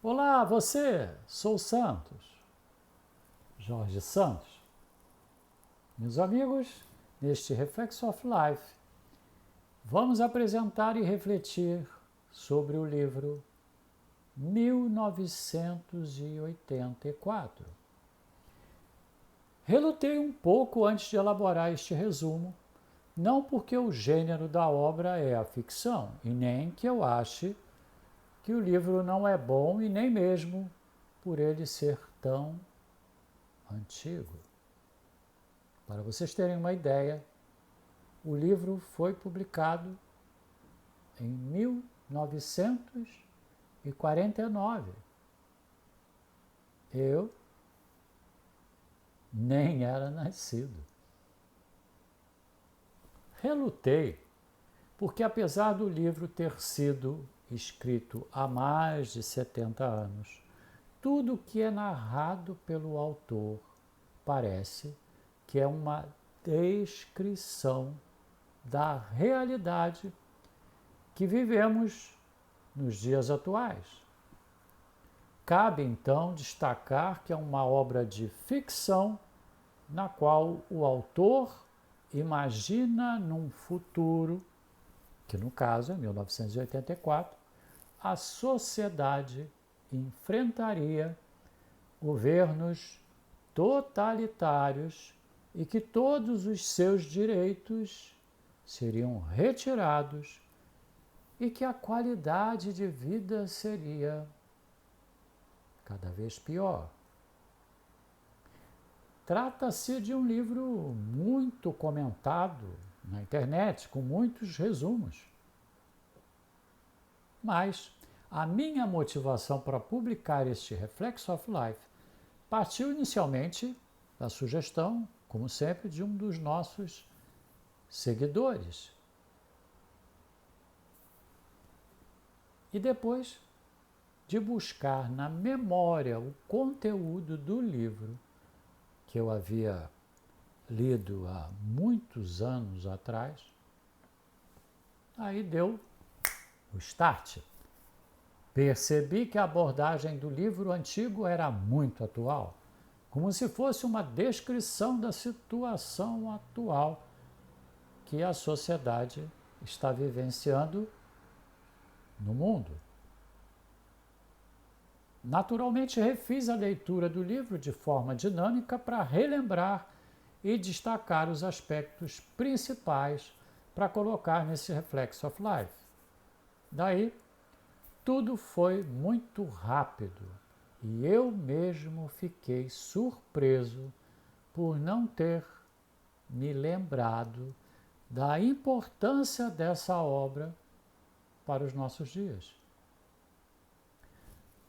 Olá, você! Sou Santos, Jorge Santos. Meus amigos, neste Reflexo of Life, vamos apresentar e refletir sobre o livro 1984. Relutei um pouco antes de elaborar este resumo, não porque o gênero da obra é a ficção, e nem que eu ache que o livro não é bom e nem mesmo por ele ser tão antigo. Para vocês terem uma ideia, o livro foi publicado em 1949. Eu nem era nascido. Relutei, porque apesar do livro ter sido escrito há mais de 70 anos, tudo que é narrado pelo autor parece que é uma descrição da realidade que vivemos nos dias atuais. Cabe então destacar que é uma obra de ficção na qual o autor imagina num futuro, que no caso é 1984, a sociedade enfrentaria governos totalitários e que todos os seus direitos seriam retirados e que a qualidade de vida seria cada vez pior. Trata-se de um livro muito comentado na internet, com muitos resumos. Mas a minha motivação para publicar este Reflexo of Life partiu inicialmente da sugestão, como sempre, de um dos nossos seguidores. E depois de buscar na memória o conteúdo do livro que eu havia lido há muitos anos atrás, aí deu o start. Percebi que a abordagem do livro antigo era muito atual, como se fosse uma descrição da situação atual que a sociedade está vivenciando no mundo. Naturalmente, refiz a leitura do livro de forma dinâmica para relembrar e destacar os aspectos principais para colocar nesse Reflex of Life. Daí, tudo foi muito rápido e eu mesmo fiquei surpreso por não ter me lembrado da importância dessa obra para os nossos dias.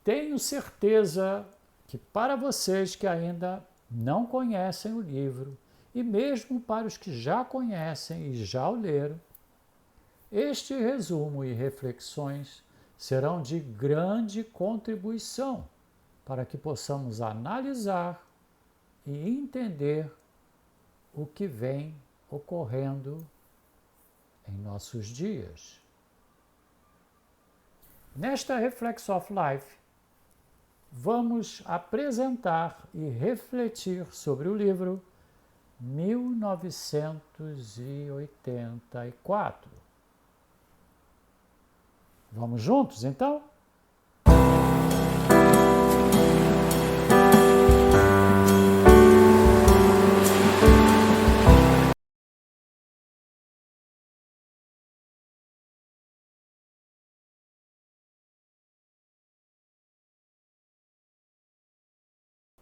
Tenho certeza que para vocês que ainda não conhecem o livro, e mesmo para os que já conhecem e já o leram, este resumo e reflexões serão de grande contribuição para que possamos analisar e entender o que vem ocorrendo em nossos dias. Nesta Reflex of Life, vamos apresentar e refletir sobre o livro 1984. Vamos juntos, então?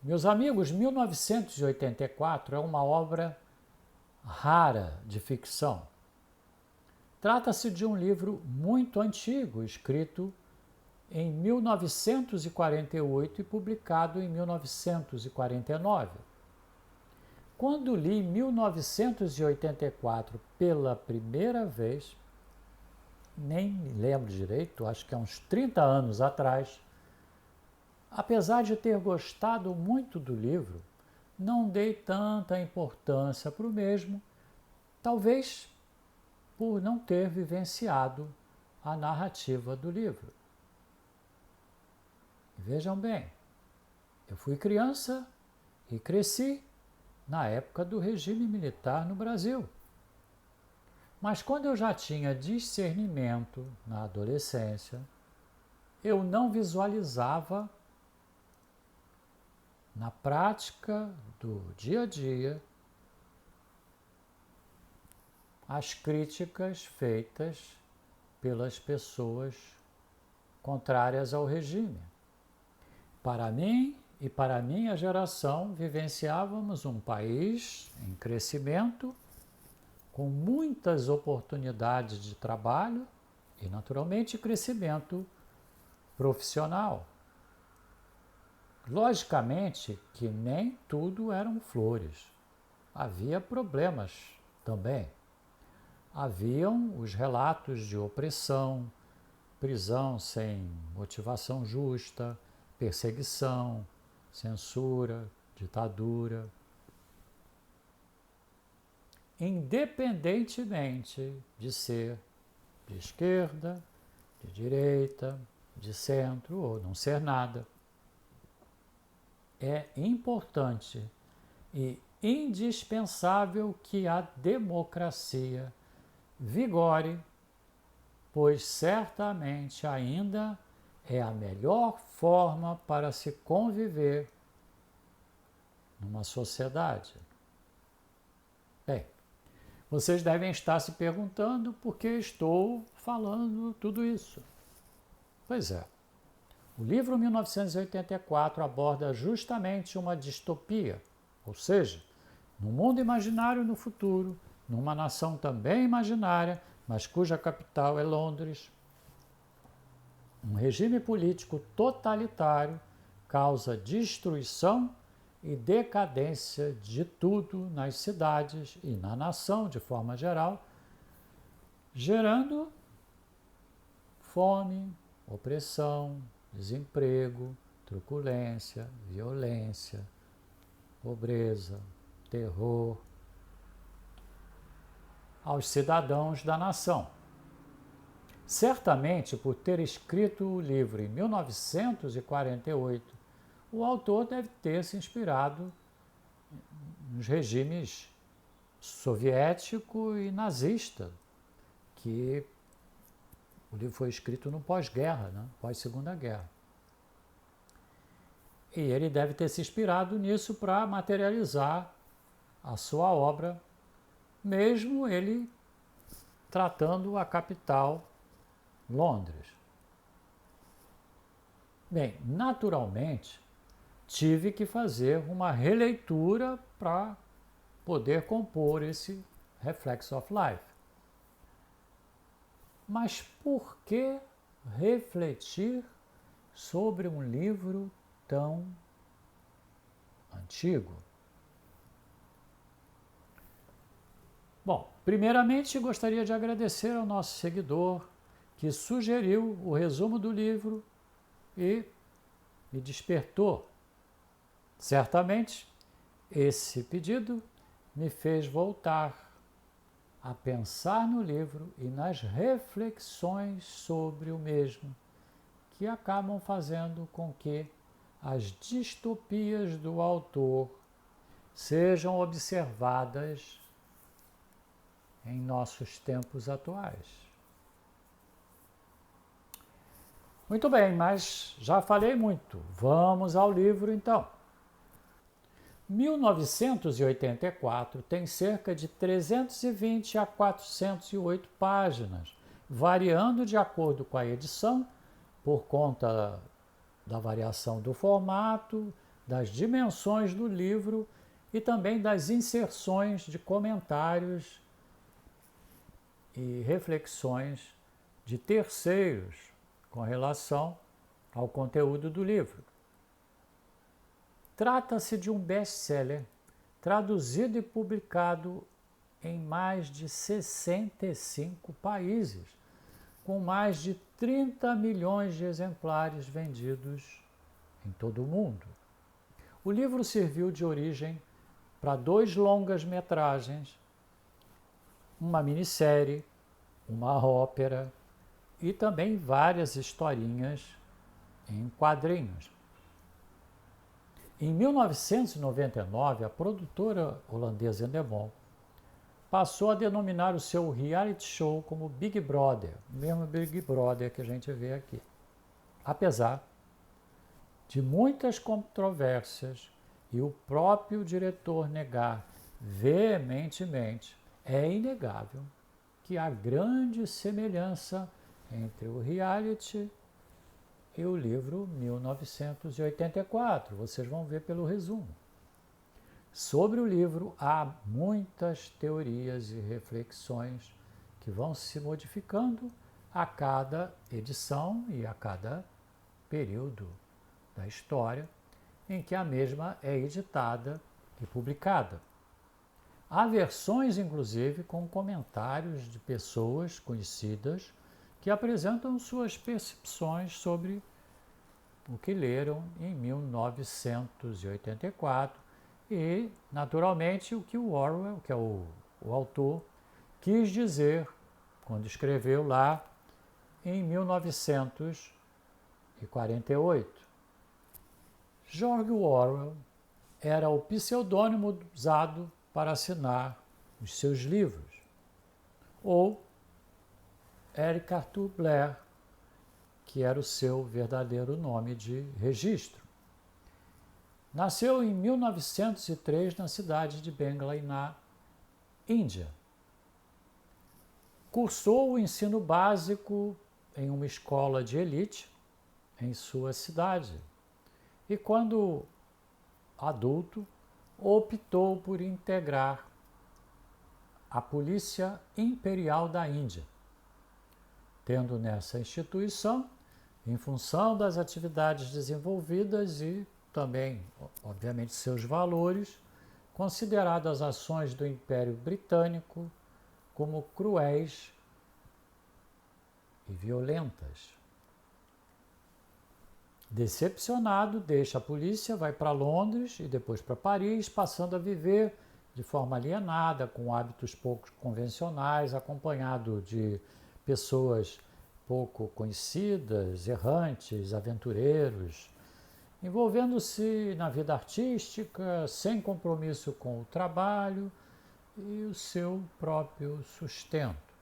Meus amigos, 1984 é uma obra rara de ficção. Trata-se de um livro muito antigo, escrito em 1948 e publicado em 1949. Quando li 1984 pela primeira vez, nem me lembro direito, acho que há uns 30 anos atrás, apesar de ter gostado muito do livro, não dei tanta importância para o mesmo, talvez por não ter vivenciado a narrativa do livro. Vejam bem, eu fui criança e cresci na época do regime militar no Brasil. Mas quando eu já tinha discernimento na adolescência, eu não visualizava na prática do dia a dia as críticas feitas pelas pessoas contrárias ao regime. Para mim e para a minha geração, vivenciávamos um país em crescimento, com muitas oportunidades de trabalho e, naturalmente, crescimento profissional. Logicamente que nem tudo eram flores. Havia problemas também. Haviam os relatos de opressão, prisão sem motivação justa, perseguição, censura, ditadura. Independentemente de ser de esquerda, de direita, de centro ou não ser nada, é importante e indispensável que a democracia vigore, pois certamente ainda é a melhor forma para se conviver numa sociedade. Bem, vocês devem estar se perguntando por que estou falando tudo isso. Pois é, o livro 1984 aborda justamente uma distopia, ou seja, num mundo imaginário no futuro, numa nação também imaginária, mas cuja capital é Londres, um regime político totalitário causa destruição e decadência de tudo nas cidades e na nação de forma geral, gerando fome, opressão, desemprego, truculência, violência, pobreza, terror aos cidadãos da nação. Certamente, por ter escrito o livro em 1948, o autor deve ter se inspirado nos regimes soviético e nazista, que o livro foi escrito no pós-guerra, né? Pós-segunda guerra. E ele deve ter se inspirado nisso para materializar a sua obra, mesmo ele tratando a capital, Londres. Bem, naturalmente, tive que fazer uma releitura para poder compor esse Reflex of Life. Mas por que refletir sobre um livro tão antigo? Bom, primeiramente gostaria de agradecer ao nosso seguidor que sugeriu o resumo do livro e me despertou. Certamente, esse pedido me fez voltar a pensar no livro e nas reflexões sobre o mesmo, que acabam fazendo com que as distopias do autor sejam observadas em nossos tempos atuais. Muito bem, mas já falei muito. Vamos ao livro então. 1984 tem cerca de 320 a 408 páginas, variando de acordo com a edição, por conta da variação do formato, das dimensões do livro e também das inserções de comentários e reflexões de terceiros com relação ao conteúdo do livro. Trata-se de um best-seller traduzido e publicado em mais de 65 países, com mais de 30 milhões de exemplares vendidos em todo o mundo. O livro serviu de origem para 2 longas-metragens, uma minissérie, uma ópera e também várias historinhas em quadrinhos. Em 1999, a produtora holandesa Endemol passou a denominar o seu reality show como Big Brother, o mesmo Big Brother que a gente vê aqui. Apesar de muitas controvérsias e o próprio diretor negar veementemente, é inegável que há grande semelhança entre o reality e o livro 1984. Vocês vão ver pelo resumo. Sobre o livro, há muitas teorias e reflexões que vão se modificando a cada edição e a cada período da história em que a mesma é editada e publicada. Há versões, inclusive, com comentários de pessoas conhecidas que apresentam suas percepções sobre o que leram em 1984 e, naturalmente, o que o Orwell, que é o autor, quis dizer quando escreveu lá em 1948. George Orwell era o pseudônimo usado para assinar os seus livros, ou Eric Arthur Blair, que era o seu verdadeiro nome de registro. Nasceu em 1903 na cidade de Bengal, na Índia. Cursou o ensino básico em uma escola de elite em sua cidade e, quando adulto, optou por integrar a Polícia Imperial da Índia, tendo nessa instituição, em função das atividades desenvolvidas e também, obviamente, seus valores, considerado as ações do Império Britânico como cruéis e violentas. Decepcionado, deixa a polícia, vai para Londres e depois para Paris, passando a viver de forma alienada, com hábitos pouco convencionais, acompanhado de pessoas pouco conhecidas, errantes, aventureiros, envolvendo-se na vida artística, sem compromisso com o trabalho e o seu próprio sustento,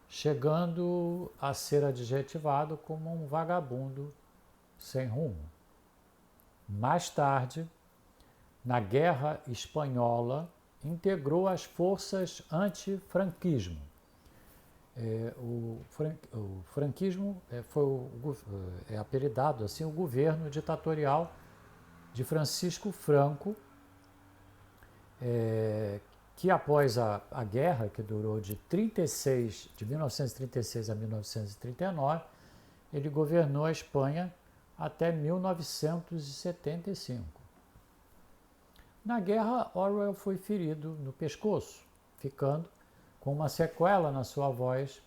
chegando a ser adjetivado como um vagabundo sem rumo. Mais tarde, na Guerra Espanhola, integrou as forças anti-franquismo. O franquismo é apelidado assim o governo ditatorial de Francisco Franco, que após a guerra, que durou de 1936 a 1939, ele governou a Espanha até 1975. Na guerra, Orwell foi ferido no pescoço, ficando com uma sequela na sua voz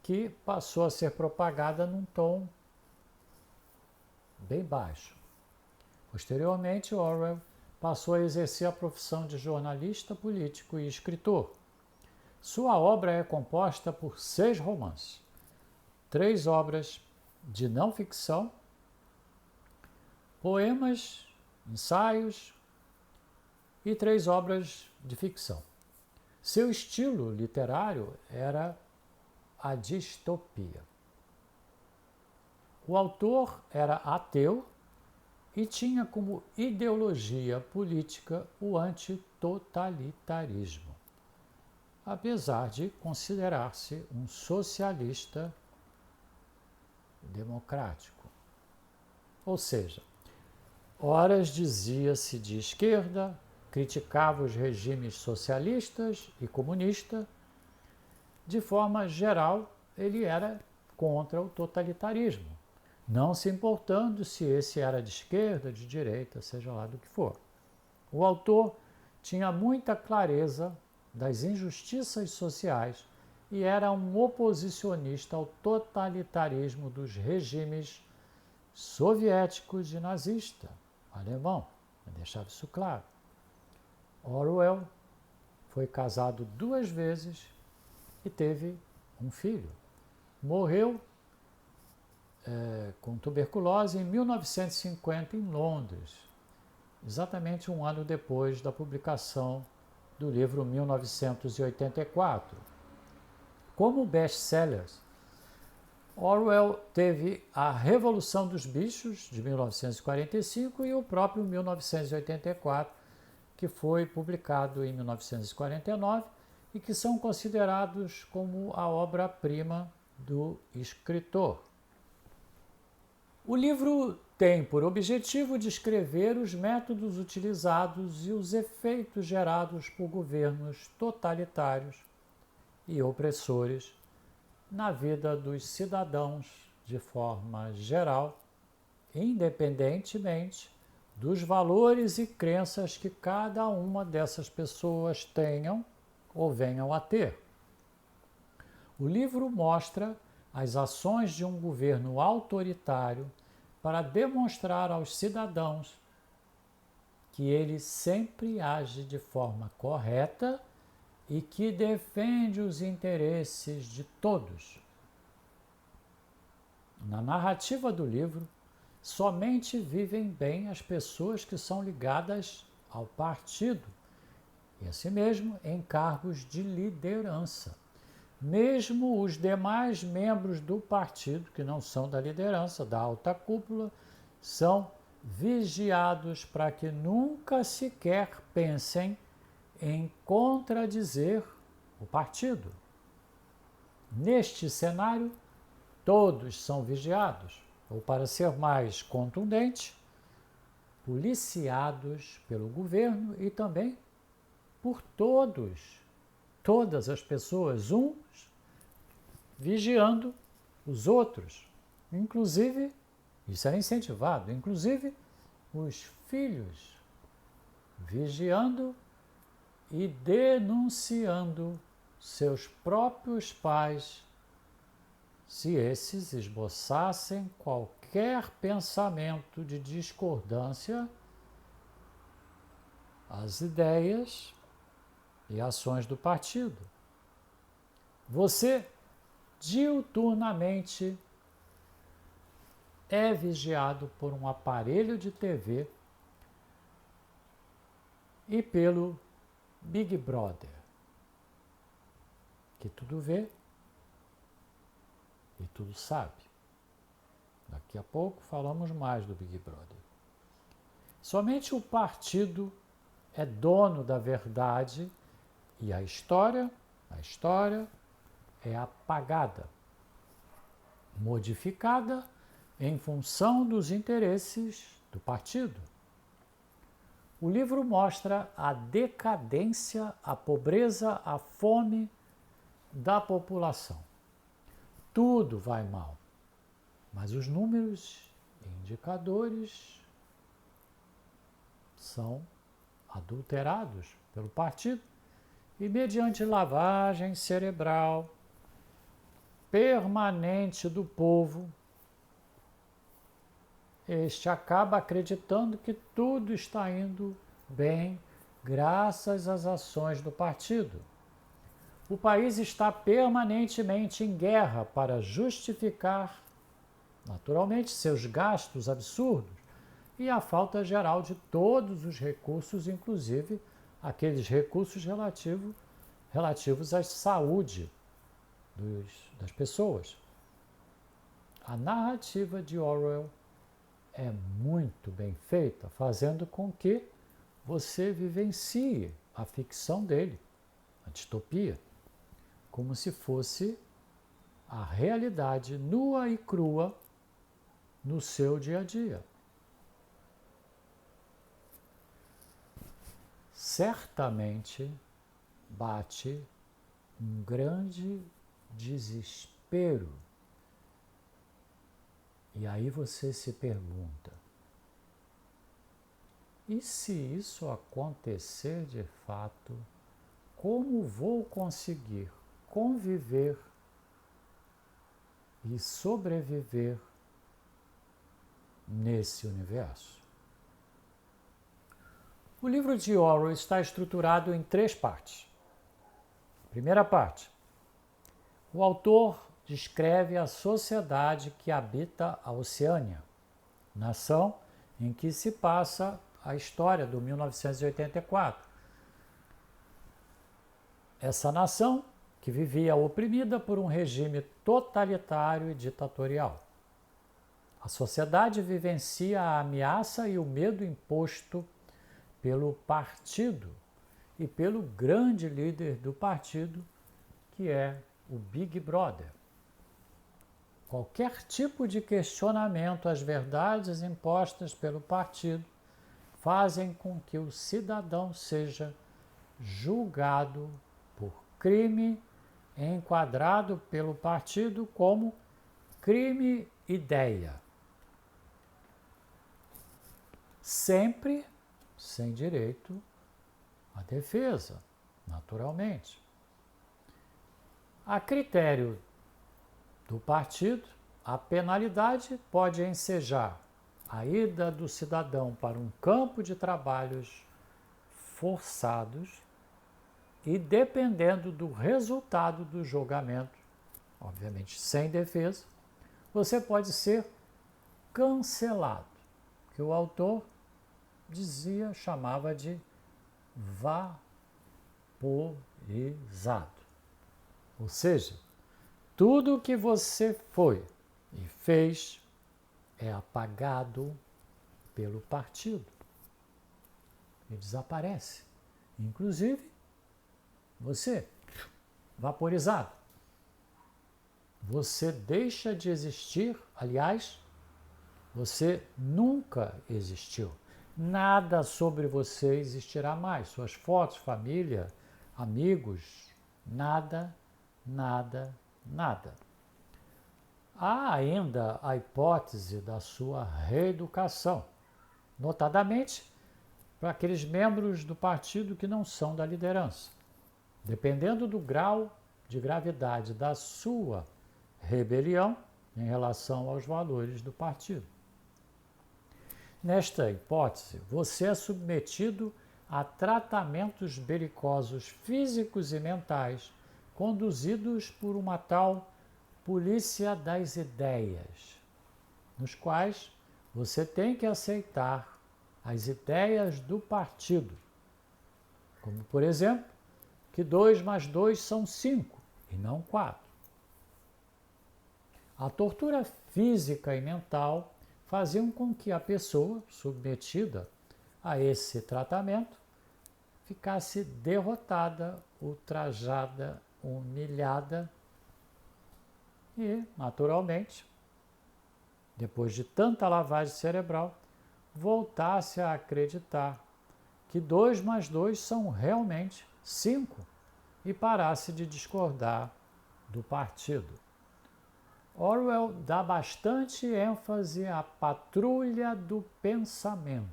que passou a ser propagada num tom bem baixo. Posteriormente, Orwell passou a exercer a profissão de jornalista político e escritor. Sua obra é composta por 6 romances, 3 obras de não ficção, poemas, ensaios e 3 obras de ficção. Seu estilo literário era a distopia. O autor era ateu e tinha como ideologia política o antitotalitarismo, apesar de considerar-se um socialista democrático. Ou seja, horas dizia-se de esquerda, criticava os regimes socialistas e comunistas. De forma geral, ele era contra o totalitarismo, não se importando se esse era de esquerda, de direita, seja lá do que for. O autor tinha muita clareza das injustiças sociais e era um oposicionista ao totalitarismo dos regimes soviéticos e nazista, alemão, deixava isso claro. Orwell foi casado 2 vezes e teve um filho. Morreu com com tuberculose em 1950 em Londres, exatamente um ano depois da publicação do livro 1984. Como best-sellers, Orwell teve A Revolução dos Bichos, de 1945, e o próprio 1984, que foi publicado em 1949 e que são considerados como a obra-prima do escritor. O livro tem por objetivo descrever os métodos utilizados e os efeitos gerados por governos totalitários e opressores na vida dos cidadãos de forma geral, independentemente dos valores e crenças que cada uma dessas pessoas tenham ou venham a ter. O livro mostra as ações de um governo autoritário para demonstrar aos cidadãos que ele sempre age de forma correta e que defende os interesses de todos. Na narrativa do livro, somente vivem bem as pessoas que são ligadas ao partido e, assim mesmo, em cargos de liderança. Mesmo os demais membros do partido, que não são da liderança, da alta cúpula, são vigiados para que nunca sequer pensem em contradizer o partido. Neste cenário, todos são vigiados, ou para ser mais contundente, policiados pelo governo e também por todas as pessoas, uns vigiando os outros, inclusive, isso é incentivado, inclusive os filhos vigiando e denunciando seus próprios pais se esses esboçassem qualquer pensamento de discordância às ideias e ações do partido. Você diuturnamente é vigiado por um aparelho de TV e pelo Big Brother, que tudo vê e tudo sabe. Daqui a pouco falamos mais do Big Brother. Somente o partido é dono da verdade e a história é apagada, modificada em função dos interesses do partido. O livro mostra a decadência, a pobreza, a fome da população. Tudo vai mal, mas os números e indicadores são adulterados pelo partido e, mediante lavagem cerebral permanente do povo, este acaba acreditando que tudo está indo bem graças às ações do partido. O país está permanentemente em guerra para justificar, naturalmente, seus gastos absurdos e a falta geral de todos os recursos, inclusive aqueles recursos relativos à saúde das pessoas. A narrativa de Orwell é muito bem feita, fazendo com que você vivencie a ficção dele, a distopia, como se fosse a realidade nua e crua no seu dia a dia. Certamente bate um grande desespero. E aí você se pergunta: e se isso acontecer de fato, como vou conseguir conviver e sobreviver nesse universo? O livro de Orwell está estruturado em 3 partes. Primeira parte: o autor descreve a sociedade que habita a Oceânia, nação em que se passa a história do 1984. Essa nação que vivia oprimida por um regime totalitário e ditatorial. A sociedade vivencia a ameaça e o medo imposto pelo partido e pelo grande líder do partido, que é o Big Brother. Qualquer tipo de questionamento às verdades impostas pelo partido fazem com que o cidadão seja julgado por crime enquadrado pelo partido como crime-ideia. Sempre sem direito à defesa, naturalmente. A critério do partido, a penalidade pode ensejar a ida do cidadão para um campo de trabalhos forçados e, dependendo do resultado do julgamento, obviamente sem defesa, você pode ser cancelado, que o autor chamava de vaporizado. Ou seja, tudo o que você foi e fez é apagado pelo partido e desaparece. Inclusive, você, vaporizado. Você deixa de existir, aliás, você nunca existiu. Nada sobre você existirá mais. Suas fotos, família, amigos, nada, nada, nada. Há ainda a hipótese da sua reeducação, notadamente para aqueles membros do partido que não são da liderança. Dependendo do grau de gravidade da sua rebelião em relação aos valores do partido. Nesta hipótese, você é submetido a tratamentos belicosos físicos e mentais conduzidos por uma tal polícia das ideias, nos quais você tem que aceitar as ideias do partido, como, por exemplo, que 2 mais 2 são 5 e não 4. A tortura física e mental faziam com que a pessoa submetida a esse tratamento ficasse derrotada, ultrajada, humilhada e, naturalmente, depois de tanta lavagem cerebral, voltasse a acreditar que 2 mais 2 são realmente 5 e parasse de discordar do partido. Orwell dá bastante ênfase à patrulha do pensamento,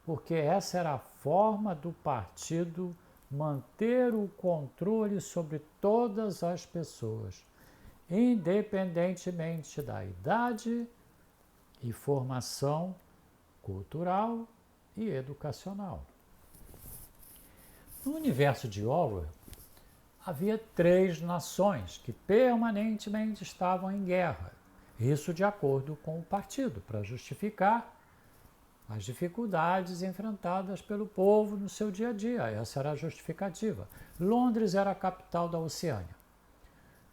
porque essa era a forma do partido manter o controle sobre todas as pessoas, independentemente da idade e formação cultural e educacional. No universo de Orwell, havia 3 nações que permanentemente estavam em guerra, isso de acordo com o partido, para justificar as dificuldades enfrentadas pelo povo no seu dia a dia. Essa era a justificativa. Londres era a capital da Oceânia,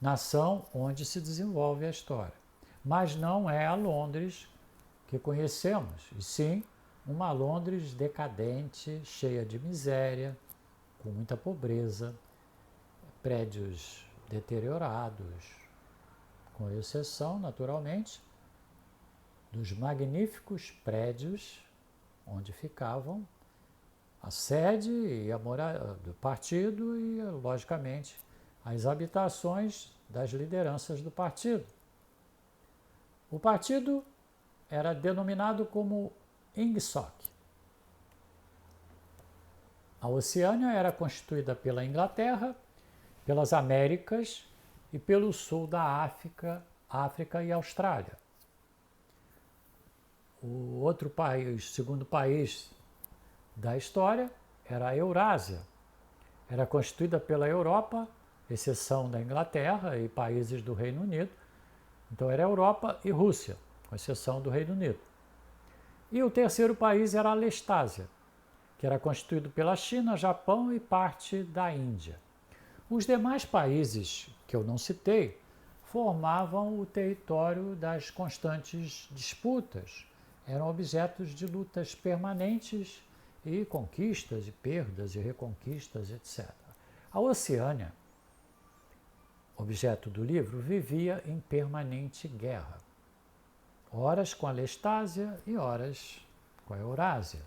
nação onde se desenvolve a história. Mas não é a Londres que conhecemos, e sim uma Londres decadente, cheia de miséria, com muita pobreza, prédios deteriorados, com exceção, naturalmente, dos magníficos prédios onde ficavam a sede e do partido e, logicamente, as habitações das lideranças do partido. O partido era denominado como Ingsoc. A Oceânia era constituída pela Inglaterra, pelas Américas e pelo sul da África e Austrália. O outro país, segundo país da história, era a Eurásia. Era constituída pela Europa, exceção da Inglaterra e países do Reino Unido. Então era Europa e Rússia, com exceção do Reino Unido. E o terceiro país era a Lestásia, que era constituído pela China, Japão e parte da Índia. Os demais países que eu não citei formavam o território das constantes disputas, eram objetos de lutas permanentes e conquistas e perdas e reconquistas, etc. A Oceânia, objeto do livro, vivia em permanente guerra, horas com a Lestásia e horas com a Eurásia.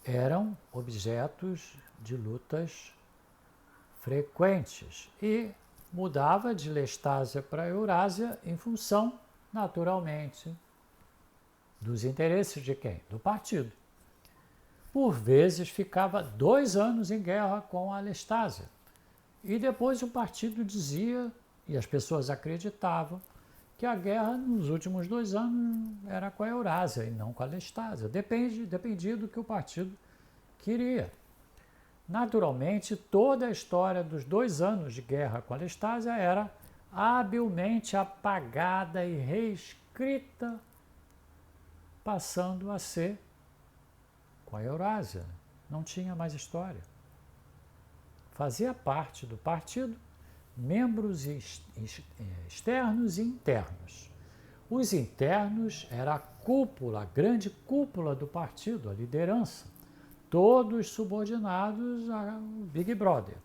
Eram objetos de lutas frequentes e mudava de Lestásia para Eurásia em função, naturalmente, dos interesses de quem? Do partido. Por vezes ficava 2 anos em guerra com a Lestásia e depois o partido dizia, e as pessoas acreditavam, que a guerra nos últimos 2 anos era com a Eurásia e não com a Lestásia. Dependia do que o partido queria. Naturalmente, toda a história dos 2 anos de guerra com a Lestásia era habilmente apagada e reescrita, passando a ser com a Eurásia. Não tinha mais história. Fazia parte do partido membros externos e internos. Os internos era a cúpula, a grande cúpula do partido, a liderança, todos subordinados ao Big Brother,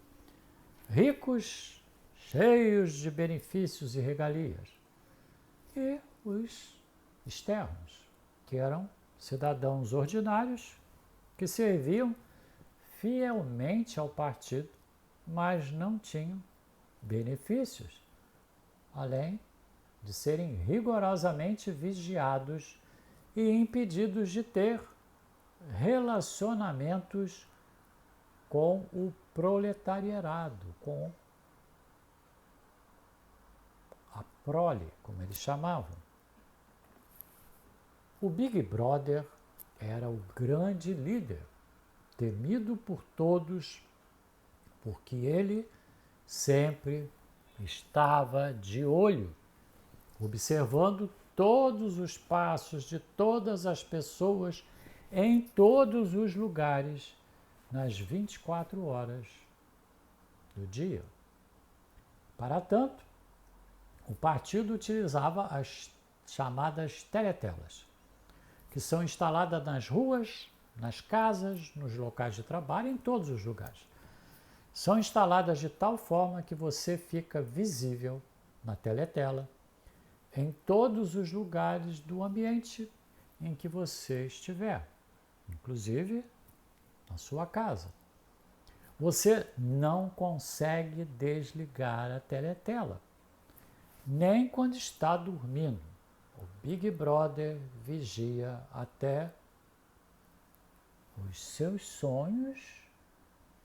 ricos, cheios de benefícios e regalias. E os externos, que eram cidadãos ordinários que serviam fielmente ao partido, mas não tinham benefícios, além de serem rigorosamente vigiados e impedidos de ter relacionamentos com o proletariado, com a prole, como eles chamavam. O Big Brother era o grande líder, temido por todos, porque ele sempre estava de olho, observando todos os passos de todas as pessoas em todos os lugares, nas 24 horas do dia. Para tanto, o partido utilizava as chamadas teletelas, que são instaladas nas ruas, nas casas, nos locais de trabalho, em todos os lugares. São instaladas de tal forma que você fica visível na teletela, em todos os lugares do ambiente em que você estiver, inclusive na sua casa. Você não consegue desligar a teletela, nem quando está dormindo. O Big Brother vigia até os seus sonhos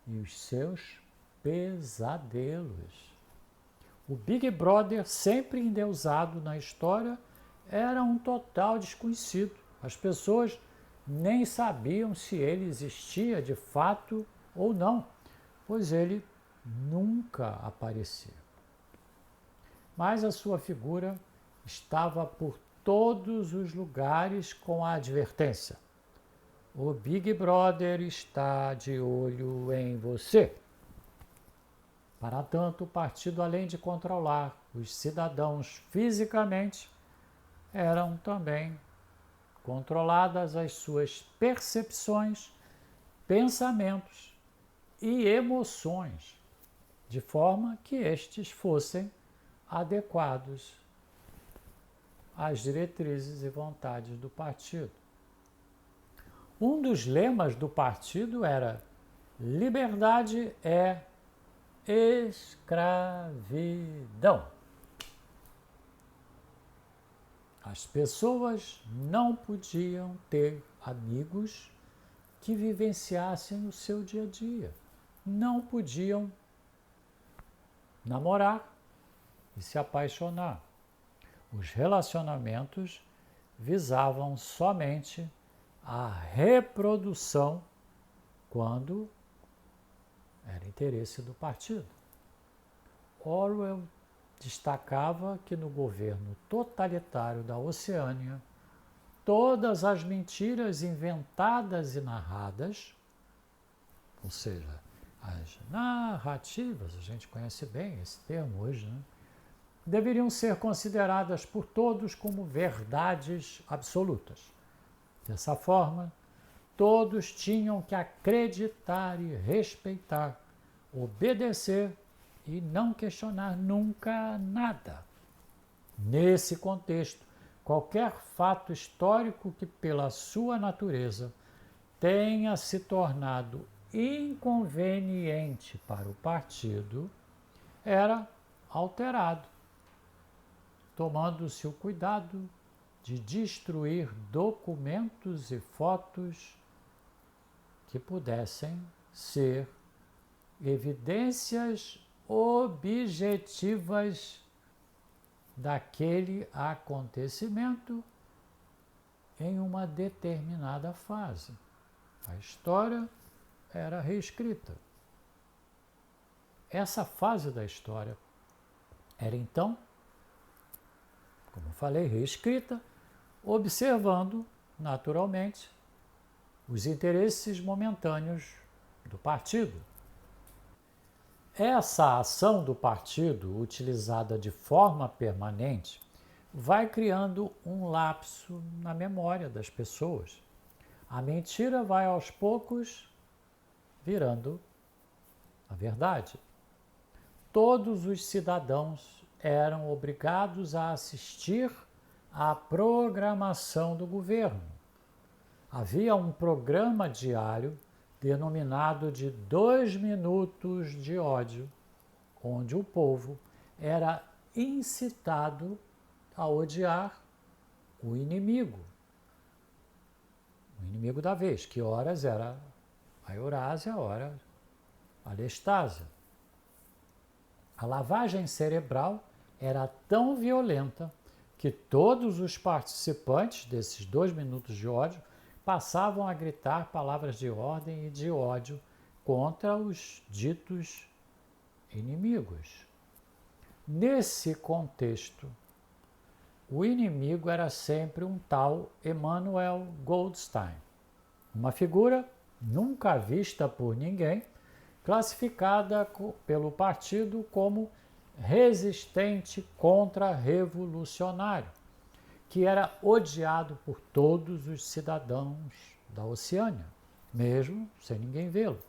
e os seus pesadelos. O Big Brother, sempre endeusado na história, era um total desconhecido. As pessoas nem sabiam se ele existia de fato ou não, pois ele nunca aparecia. Mas a sua figura estava por todos os lugares com a advertência: o Big Brother está de olho em você. Para tanto, o partido, além de controlar os cidadãos fisicamente, eram também controladas as suas percepções, pensamentos e emoções, de forma que estes fossem adequados às diretrizes e vontades do partido. Um dos lemas do partido era: liberdade é escravidão. As pessoas não podiam ter amigos que vivenciassem o seu dia a dia. Não podiam namorar e se apaixonar. Os relacionamentos visavam somente a reprodução quando era interesse do partido. Orwell destacava que no governo totalitário da Oceânia, todas as mentiras inventadas e narradas, ou seja, as narrativas, a gente conhece bem esse termo hoje, né? Deveriam ser consideradas por todos como verdades absolutas. Dessa forma, todos tinham que acreditar e respeitar, obedecer e não questionar nunca nada. Nesse contexto, qualquer fato histórico que, pela sua natureza, tenha se tornado inconveniente para o partido, era alterado, tomando-se o cuidado de destruir documentos e fotos que pudessem ser evidências objetivas daquele acontecimento em uma determinada fase. A história era reescrita. Essa fase da história era então, como falei, reescrita, observando, naturalmente, os interesses momentâneos do partido. Essa ação do partido, utilizada de forma permanente, vai criando um lapso na memória das pessoas. A mentira vai aos poucos virando a verdade. Todos os cidadãos eram obrigados a assistir à programação do governo. Havia um programa diário denominado de 2 minutos de ódio, onde o povo era incitado a odiar o inimigo da vez, que horas era a Eurásia, ora a Lestásia. A lavagem cerebral era tão violenta que todos os participantes desses 2 minutos de ódio passavam a gritar palavras de ordem e de ódio contra os ditos inimigos. Nesse contexto, o inimigo era sempre um tal Emanuel Goldstein, uma figura nunca vista por ninguém, classificada pelo partido como resistente contra-revolucionário, que era odiado por todos os cidadãos da Oceânia, mesmo sem ninguém vê-lo.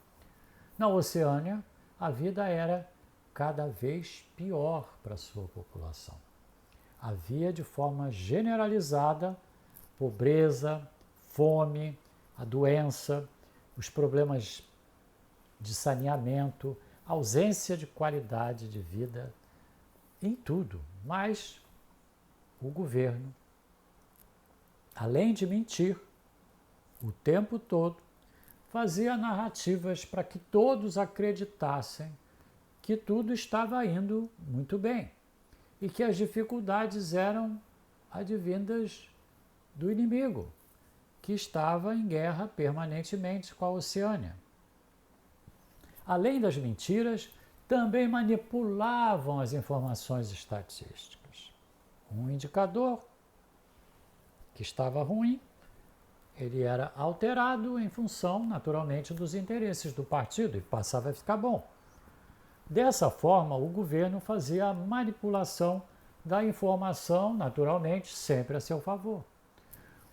Na Oceânia, a vida era cada vez pior para a sua população. Havia de forma generalizada pobreza, fome, a doença, os problemas de saneamento, ausência de qualidade de vida, em tudo. Mas o governo, além de mentir o tempo todo, fazia narrativas para que todos acreditassem que tudo estava indo muito bem e que as dificuldades eram advindas do inimigo, que estava em guerra permanentemente com a Oceânia. Além das mentiras, também manipulavam as informações estatísticas. Um indicador que estava ruim, ele era alterado em função, naturalmente, dos interesses do partido e passava a ficar bom. Dessa forma, o governo fazia a manipulação da informação, naturalmente, sempre a seu favor.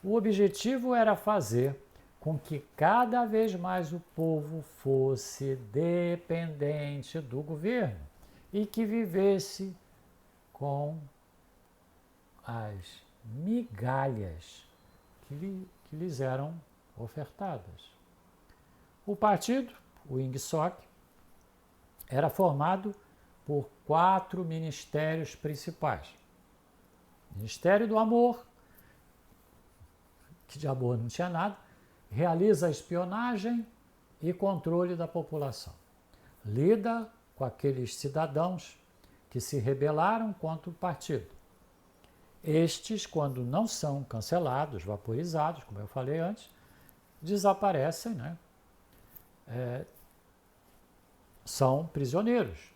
O objetivo era fazer com que cada vez mais o povo fosse dependente do governo e que vivesse com as migalhas que lhes eram ofertadas. O partido, o INGSOC, era formado por 4 ministérios principais. Ministério do Amor, que de amor não tinha nada, realiza a espionagem e controle da população. Lida com aqueles cidadãos que se rebelaram contra o partido. Estes, quando não são cancelados, vaporizados, como eu falei antes, desaparecem, né? são prisioneiros.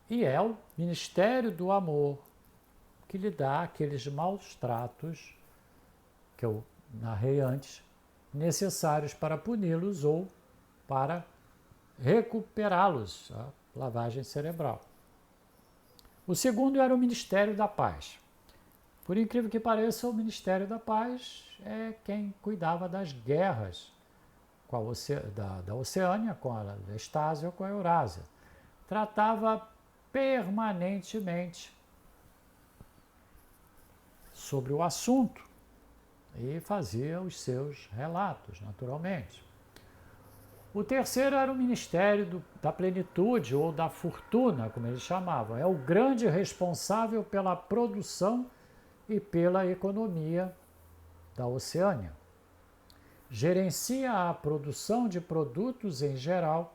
E é o Ministério do Amor que lhe dá aqueles maus tratos que eu narrei antes, necessários para puni-los ou para recuperá-los, a lavagem cerebral. O segundo era o Ministério da Paz. Por incrível que pareça, o Ministério da Paz é quem cuidava das guerras com da Oceânia, com a Estásia ou com a Eurásia. Tratava permanentemente sobre o assunto e fazia os seus relatos, naturalmente. O terceiro era o Ministério da Plenitude ou da Fortuna, como eles chamavam. É o grande responsável pela produção e pela economia da Oceânia. Gerencia a produção de produtos em geral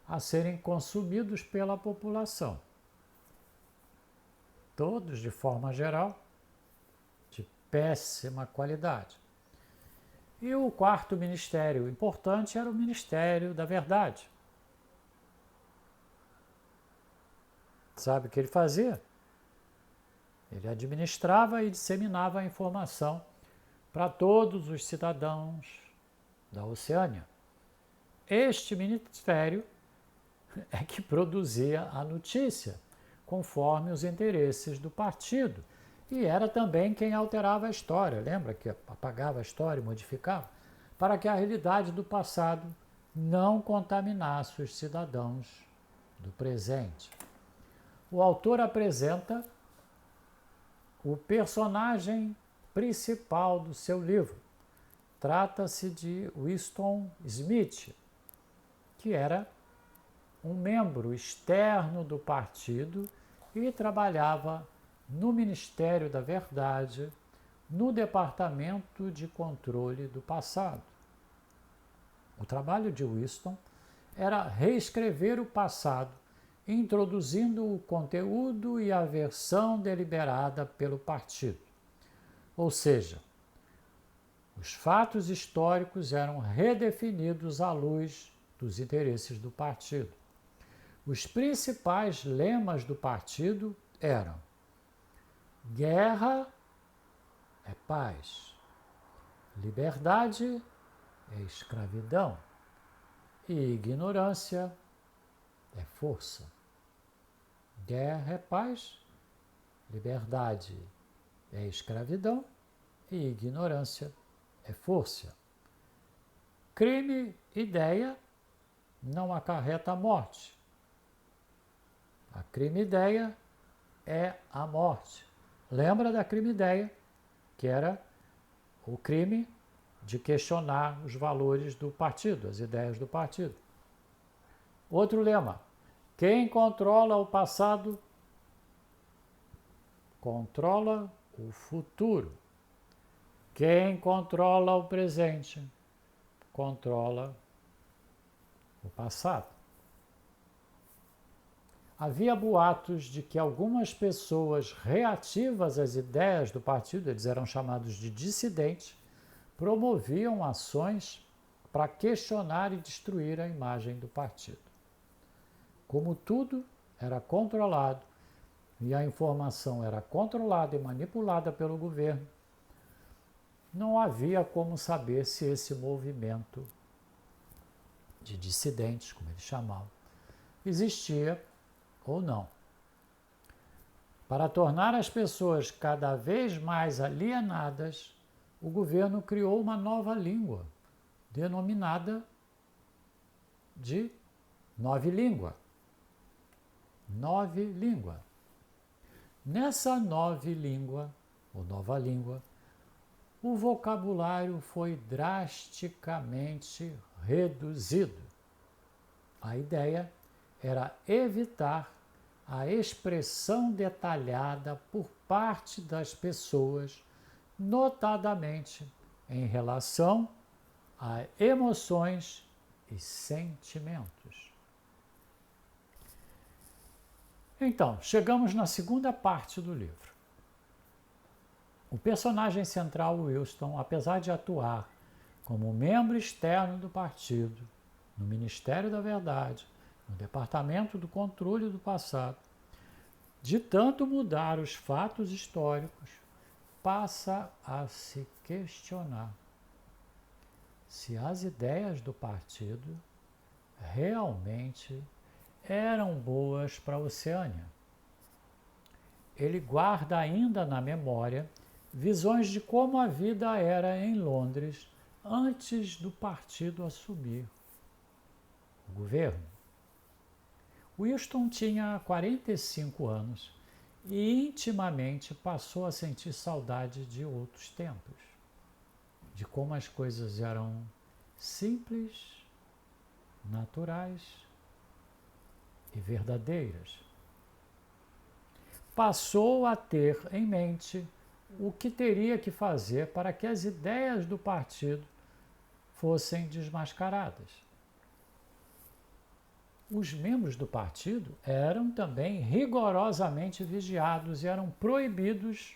a serem consumidos pela população. Todos, de forma geral, de péssima qualidade. E o quarto ministério importante era o Ministério da Verdade. Sabe o que ele fazia? Ele administrava e disseminava a informação para todos os cidadãos da Oceânia. Este ministério é que produzia a notícia, conforme os interesses do partido. E era também quem alterava a história, lembra que apagava a história e modificava? Para que a realidade do passado não contaminasse os cidadãos do presente. O autor apresenta o personagem principal do seu livro. Trata-se de Winston Smith, que era um membro externo do partido e trabalhava no Ministério da Verdade, no Departamento de Controle do Passado. O trabalho de Winston era reescrever o passado, introduzindo o conteúdo e a versão deliberada pelo partido. Ou seja, os fatos históricos eram redefinidos à luz dos interesses do partido. Os principais lemas do partido eram: guerra é paz, liberdade é escravidão e ignorância é força. Guerra é paz, liberdade é escravidão e ignorância é força. Crime, ideia, não acarreta a morte. A crime-ideia é a morte. Lembra da crime-ideia, que era o crime de questionar os valores do partido, as ideias do partido. Outro lema: quem controla o passado controla o futuro. Quem controla o presente controla o passado. Havia boatos de que algumas pessoas reativas às ideias do partido, eles eram chamados de dissidentes, promoviam ações para questionar e destruir a imagem do partido. Como tudo era controlado e a informação era controlada e manipulada pelo governo, não havia como saber se esse movimento de dissidentes, como eles chamavam, existia ou não. Para tornar as pessoas cada vez mais alienadas, o governo criou uma nova língua, denominada de novilíngua. Novilíngua. Nessa novilíngua, ou nova língua, o vocabulário foi drasticamente reduzido. A ideia era evitar a expressão detalhada por parte das pessoas, notadamente em relação a emoções e sentimentos. Então, chegamos na segunda parte do livro. O personagem central, Winston, apesar de atuar como membro externo do partido, no Ministério da Verdade, no Departamento do Controle do Passado, de tanto mudar os fatos históricos, passa a se questionar se as ideias do partido realmente eram boas para a Oceânia. Ele guarda ainda na memória visões de como a vida era em Londres antes do partido assumir o governo. Winston tinha 45 anos e intimamente passou a sentir saudade de outros tempos, de como as coisas eram simples, naturais e verdadeiras. Passou a ter em mente o que teria que fazer para que as ideias do partido fossem desmascaradas. Os membros do partido eram também rigorosamente vigiados e eram proibidos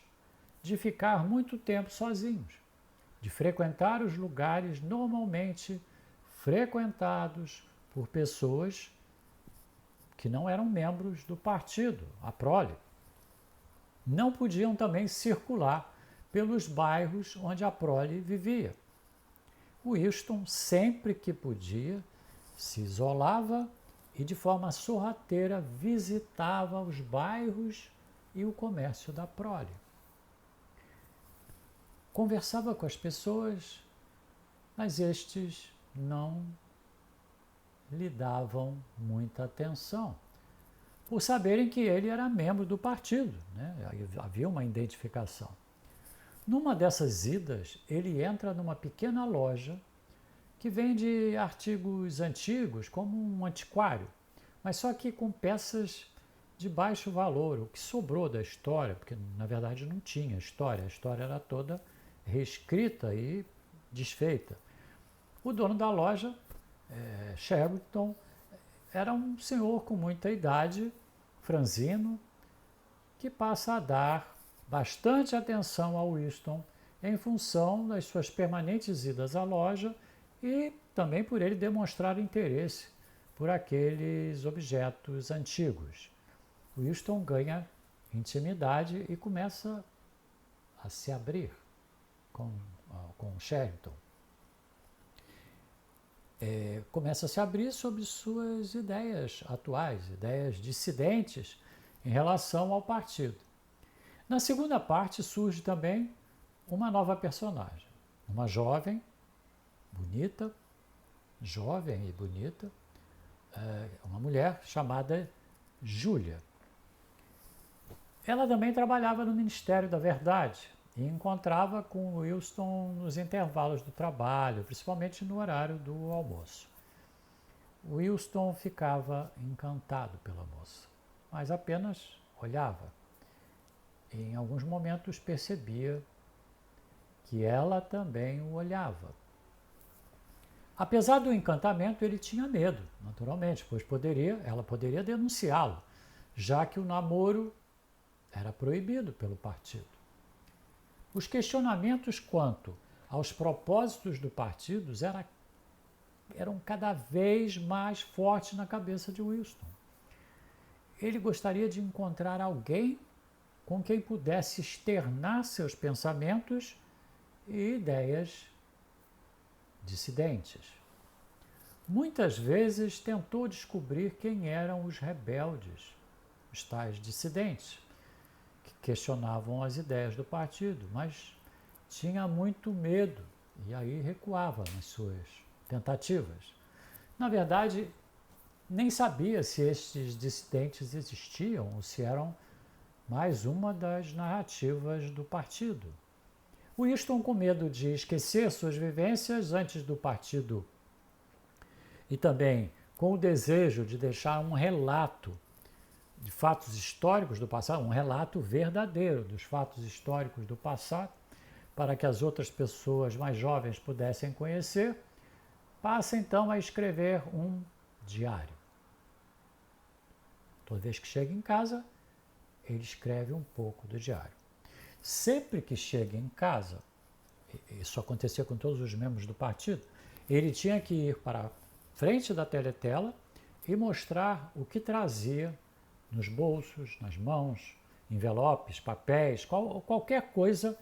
de ficar muito tempo sozinhos, de frequentar os lugares normalmente frequentados por pessoas que não eram membros do partido, a prole. Não podiam também circular pelos bairros onde a prole vivia. Winston, sempre que podia, se isolava e de forma sorrateira visitava os bairros e o comércio da prole. Conversava com as pessoas, mas estes não lhe davam muita atenção, por saberem que ele era membro do partido, né? Havia uma identificação. Numa dessas idas, ele entra numa pequena loja que vende artigos antigos, como um antiquário, mas só que com peças de baixo valor, o que sobrou da história, porque na verdade não tinha história, a história era toda reescrita e desfeita. O dono da loja, Sherrington, era um senhor com muita idade, franzino, que passa a dar bastante atenção ao Winston em função das suas permanentes idas à loja e também por ele demonstrar interesse por aqueles objetos antigos. Winston ganha intimidade e começa a se abrir com Sherrington. Começa a se abrir sobre suas ideias atuais, ideias dissidentes em relação ao partido. Na segunda parte surge também uma nova personagem, uma jovem e bonita, uma mulher chamada Júlia. Ela também trabalhava no Ministério da Verdade e encontrava com Winston nos intervalos do trabalho, principalmente no horário do almoço. Winston ficava encantado pela moça, mas apenas olhava. E em alguns momentos percebia que ela também o olhava. Apesar do encantamento, ele tinha medo, naturalmente, pois ela poderia denunciá-lo, já que o namoro era proibido pelo partido. Os questionamentos quanto aos propósitos do partido eram cada vez mais fortes na cabeça de Winston. Ele gostaria de encontrar alguém com quem pudesse externar seus pensamentos e ideias dissidentes. Muitas vezes tentou descobrir quem eram os rebeldes, os tais dissidentes, que questionavam as ideias do partido, mas tinha muito medo e aí recuava nas suas tentativas. Na verdade, nem sabia se estes dissidentes existiam ou se eram mais uma das narrativas do partido. Winston, com medo de esquecer suas vivências antes do partido e também com o desejo de deixar um relato de fatos históricos do passado, um relato verdadeiro dos fatos históricos do passado, para que as outras pessoas mais jovens pudessem conhecer, passa então a escrever um diário. Toda vez que chega em casa, ele escreve um pouco do diário. Sempre que chega em casa, isso acontecia com todos os membros do partido, ele tinha que ir para a frente da teletela e mostrar o que trazia nos bolsos, nas mãos, envelopes, papéis, qualquer coisa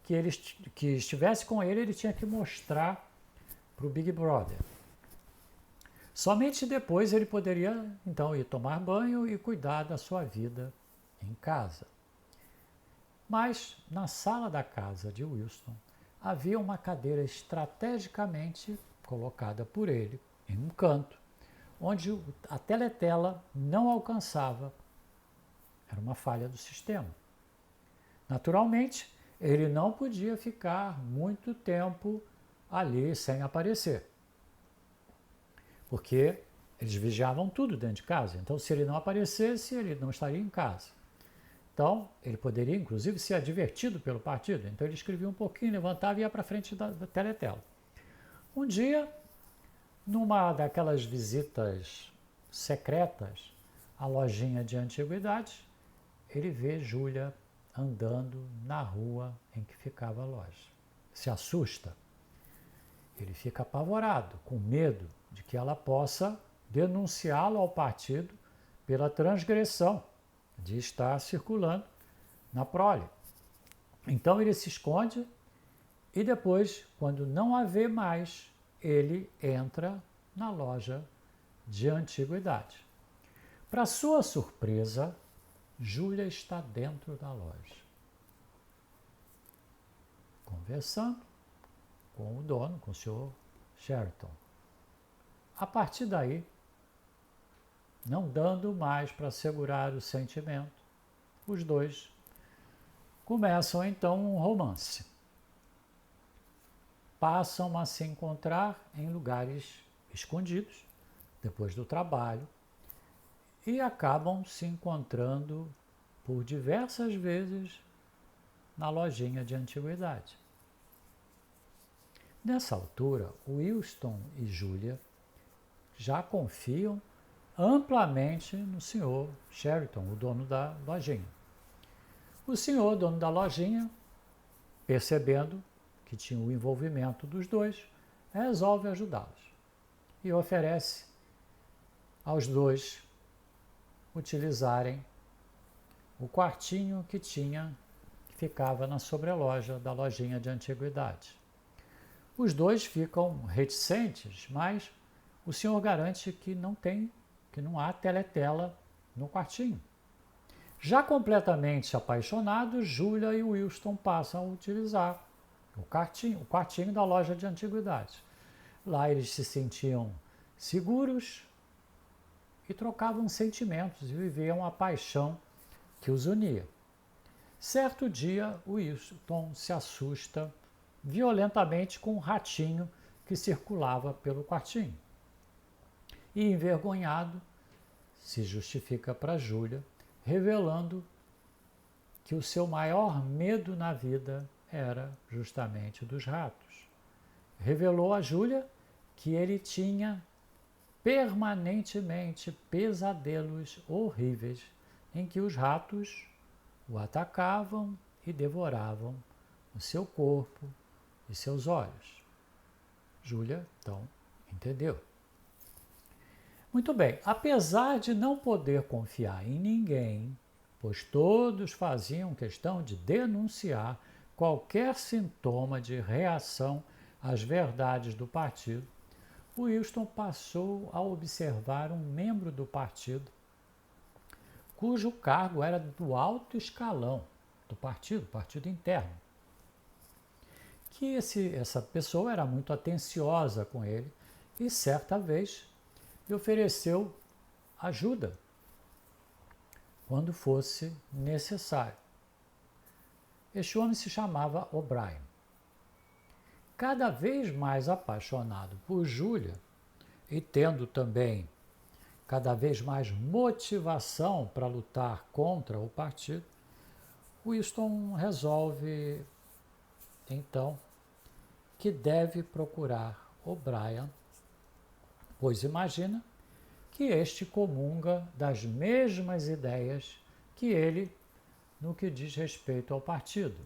que estivesse com ele, ele tinha que mostrar para o Big Brother. Somente depois ele poderia, então, ir tomar banho e cuidar da sua vida em casa. Mas, na sala da casa de Wilson, havia uma cadeira estrategicamente colocada por ele em um canto, onde a teletela não alcançava. Era uma falha do sistema. Naturalmente, ele não podia ficar muito tempo ali sem aparecer, porque eles vigiavam tudo dentro de casa. Então, se ele não aparecesse, ele não estaria em casa. Então, ele poderia, inclusive, ser advertido pelo partido. Então, ele escrevia um pouquinho, levantava e ia para frente da teletela. Um dia, numa daquelas visitas secretas à lojinha de antiguidades, ele vê Júlia andando na rua em que ficava a loja. Se assusta. Ele fica apavorado, com medo de que ela possa denunciá-lo ao partido pela transgressão de estar circulando na prole. Então ele se esconde e depois, quando não a vê mais, ele entra na loja de antiguidade. Para sua surpresa, Júlia está dentro da loja, conversando com o dono, com o senhor Sheraton. A partir daí, não dando mais para segurar o sentimento, os dois começam então um romance. Passam a se encontrar em lugares escondidos, depois do trabalho, e acabam se encontrando por diversas vezes na lojinha de antiguidade. Nessa altura, Wilson e Júlia já confiam amplamente no senhor Sheraton, o dono da lojinha. O senhor, dono da lojinha, percebendo que tinha o envolvimento dos dois, resolve ajudá-los e oferece aos dois utilizarem o quartinho que ficava na sobreloja da lojinha de antiguidade. Os dois ficam reticentes, mas o senhor garante que não há teletela no quartinho. Já completamente apaixonados, Júlia e Wilson passam a utilizar o quartinho da loja de antiguidades. Lá eles se sentiam seguros e trocavam sentimentos e viviam a paixão que os unia. Certo dia, Wilson se assusta violentamente com um ratinho que circulava pelo quartinho. E, envergonhado, se justifica para Júlia, revelando que o seu maior medo na vida era justamente dos ratos. Revelou a Júlia que ele tinha permanentemente pesadelos horríveis em que os ratos o atacavam e devoravam o seu corpo e seus olhos. Júlia, então, entendeu. Muito bem, apesar de não poder confiar em ninguém, pois todos faziam questão de denunciar qualquer sintoma de reação às verdades do partido, Wilson passou a observar um membro do partido cujo cargo era do alto escalão do partido interno. Que essa pessoa era muito atenciosa com ele e certa vez lhe ofereceu ajuda quando fosse necessário. Este homem se chamava O'Brien. Cada vez mais apaixonado por Júlia e tendo também cada vez mais motivação para lutar contra o partido, Wilson resolve, então, que deve procurar O'Brien, pois imagina que este comunga das mesmas ideias que ele no que diz respeito ao partido.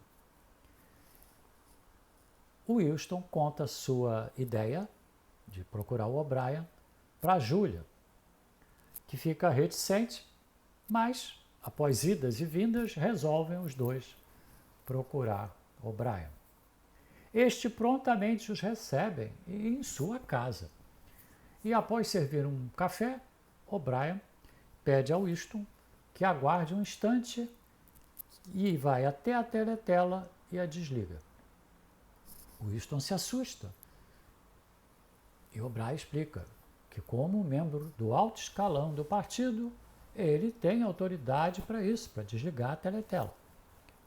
Wilson conta sua ideia de procurar o O'Brien para Júlia, que fica reticente, mas, após idas e vindas, resolvem os dois procurar O'Brien. Este prontamente os recebe em sua casa. E após servir um café, O'Brien pede a Winston que aguarde um instante e vai até a teletela e a desliga. Winston se assusta e O'Brien explica que, como membro do alto escalão do partido, ele tem autoridade para isso, para desligar a teletela.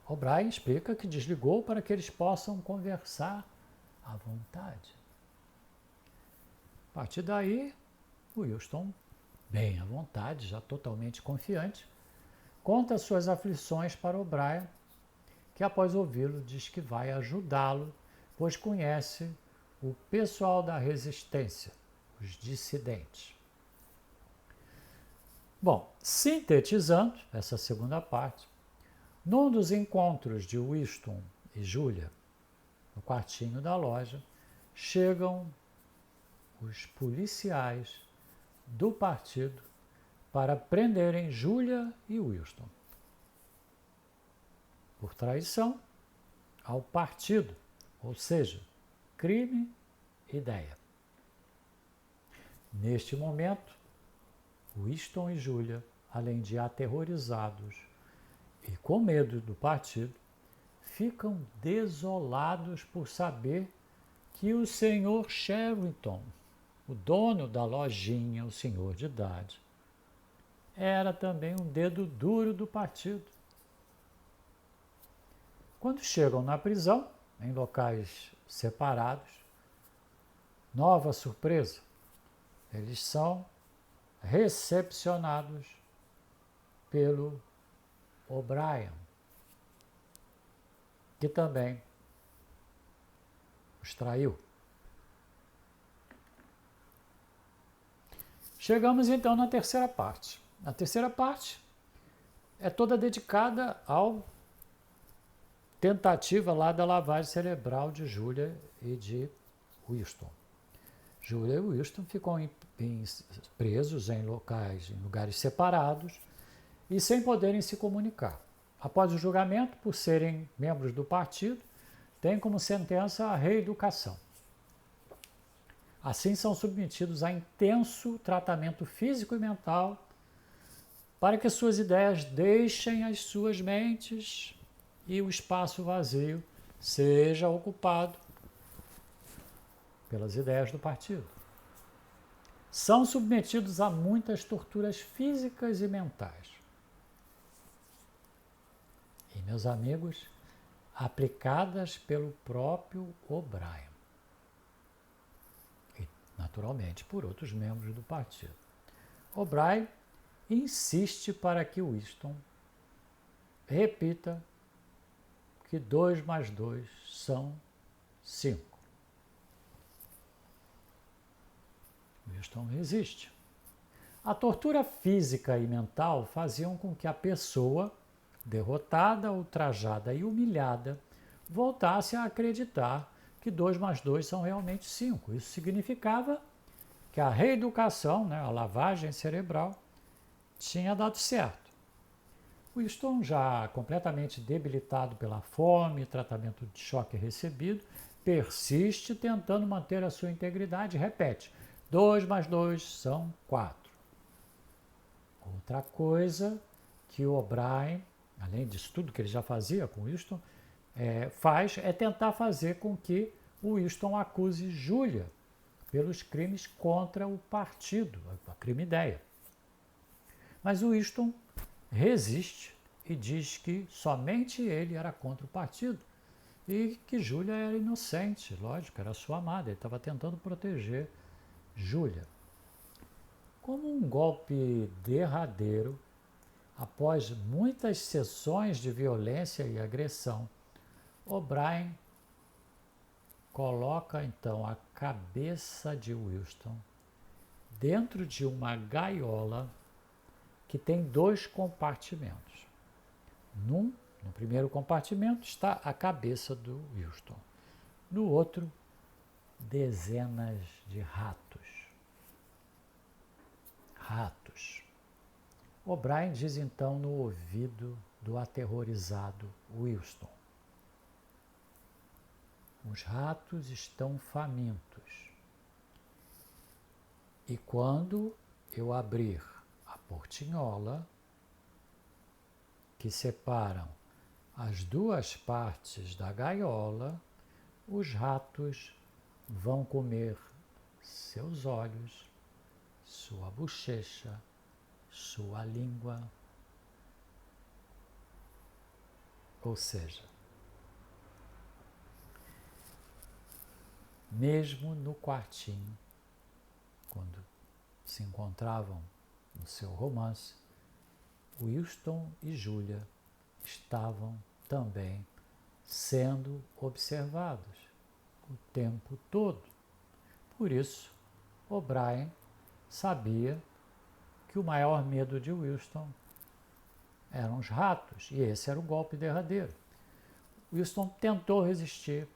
O'Brien explica que desligou para que eles possam conversar à vontade. A partir daí, Winston, bem à vontade, já totalmente confiante, conta suas aflições para O'Brien, que após ouvi-lo diz que vai ajudá-lo, pois conhece o pessoal da resistência, os dissidentes. Bom, sintetizando essa segunda parte, num dos encontros de Winston e Julia, no quartinho da loja, chegam os policiais do partido para prenderem Julia e Winston por traição ao partido, ou seja, crime, ideia. Neste momento, Winston e Julia, além de aterrorizados e com medo do partido, ficam desolados por saber que o senhor Sherrington, o dono da lojinha, o senhor de idade, era também um dedo duro do partido. Quando chegam na prisão, em locais separados, nova surpresa, eles são recepcionados pelo O'Brien, que também os traiu. Chegamos então na terceira parte. A terceira parte é toda dedicada ao tentativa lá da lavagem cerebral de Julia e de Winston. Julia e Winston ficam presos em lugares separados e sem poderem se comunicar. Após o julgamento, por serem membros do partido, têm como sentença a reeducação. Assim, são submetidos a intenso tratamento físico e mental para que suas ideias deixem as suas mentes e o espaço vazio seja ocupado pelas ideias do partido. São submetidos a muitas torturas físicas e mentais. E, meus amigos, aplicadas pelo próprio O'Brien. E, naturalmente, por outros membros do partido. O'Brien insiste para que Winston repita que 2 mais 2 são 5. Winston resiste. A tortura física e mental faziam com que a pessoa, derrotada, ultrajada e humilhada, voltasse a acreditar que 2 mais 2 são realmente 5. Isso significava que a reeducação, a lavagem cerebral, tinha dado certo. Winston, já completamente debilitado pela fome e tratamento de choque recebido, persiste tentando manter a sua integridade e repete: 2 mais 2 são 4. Outra coisa que o O'Brien, além disso tudo que ele já fazia com Winston, faz é tentar fazer com que o Winston acuse Julia pelos crimes contra o partido, a crime-ideia. Mas o Winston resiste e diz que somente ele era contra o partido e que Julia era inocente, lógico, era sua amada, ele estava tentando proteger Julia. Como um golpe derradeiro, após muitas sessões de violência e agressão, O'Brien coloca então a cabeça de Winston dentro de uma gaiola que tem 2 compartimentos. No primeiro compartimento está a cabeça do Winston. No outro, dezenas de ratos. Ratos. O'Brien diz então no ouvido do aterrorizado Wilson: os ratos estão famintos. E quando eu abrir a portinhola que separam as duas partes da gaiola, os ratos vão comer seus olhos, sua bochecha, sua língua. Ou seja, mesmo no quartinho, quando se encontravam no seu romance, Wilson e Julia estavam também sendo observados o tempo todo. Por isso, O'Brien sabia que o maior medo de Wilson eram os ratos, e esse era o golpe derradeiro. Wilson tentou resistir,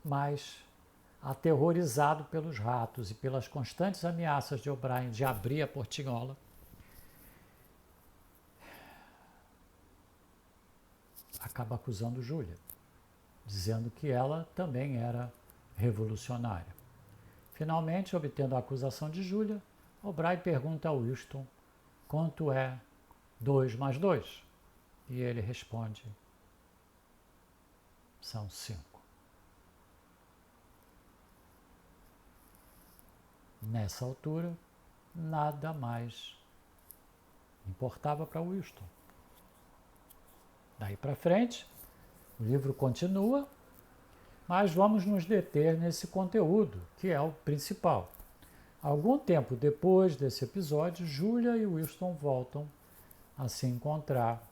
mas, aterrorizado pelos ratos e pelas constantes ameaças de O'Brien de abrir a portinhola, acaba acusando Julia, dizendo que ela também era revolucionária. Finalmente, obtendo a acusação de Julia, O'Brien pergunta a Wilson quanto é 2 mais 2. E ele responde: são 5. Nessa altura, nada mais importava para Wilson. Daí para frente, o livro continua, mas vamos nos deter nesse conteúdo, que é o principal. Algum tempo depois desse episódio, Julia e Wilson voltam a se encontrar,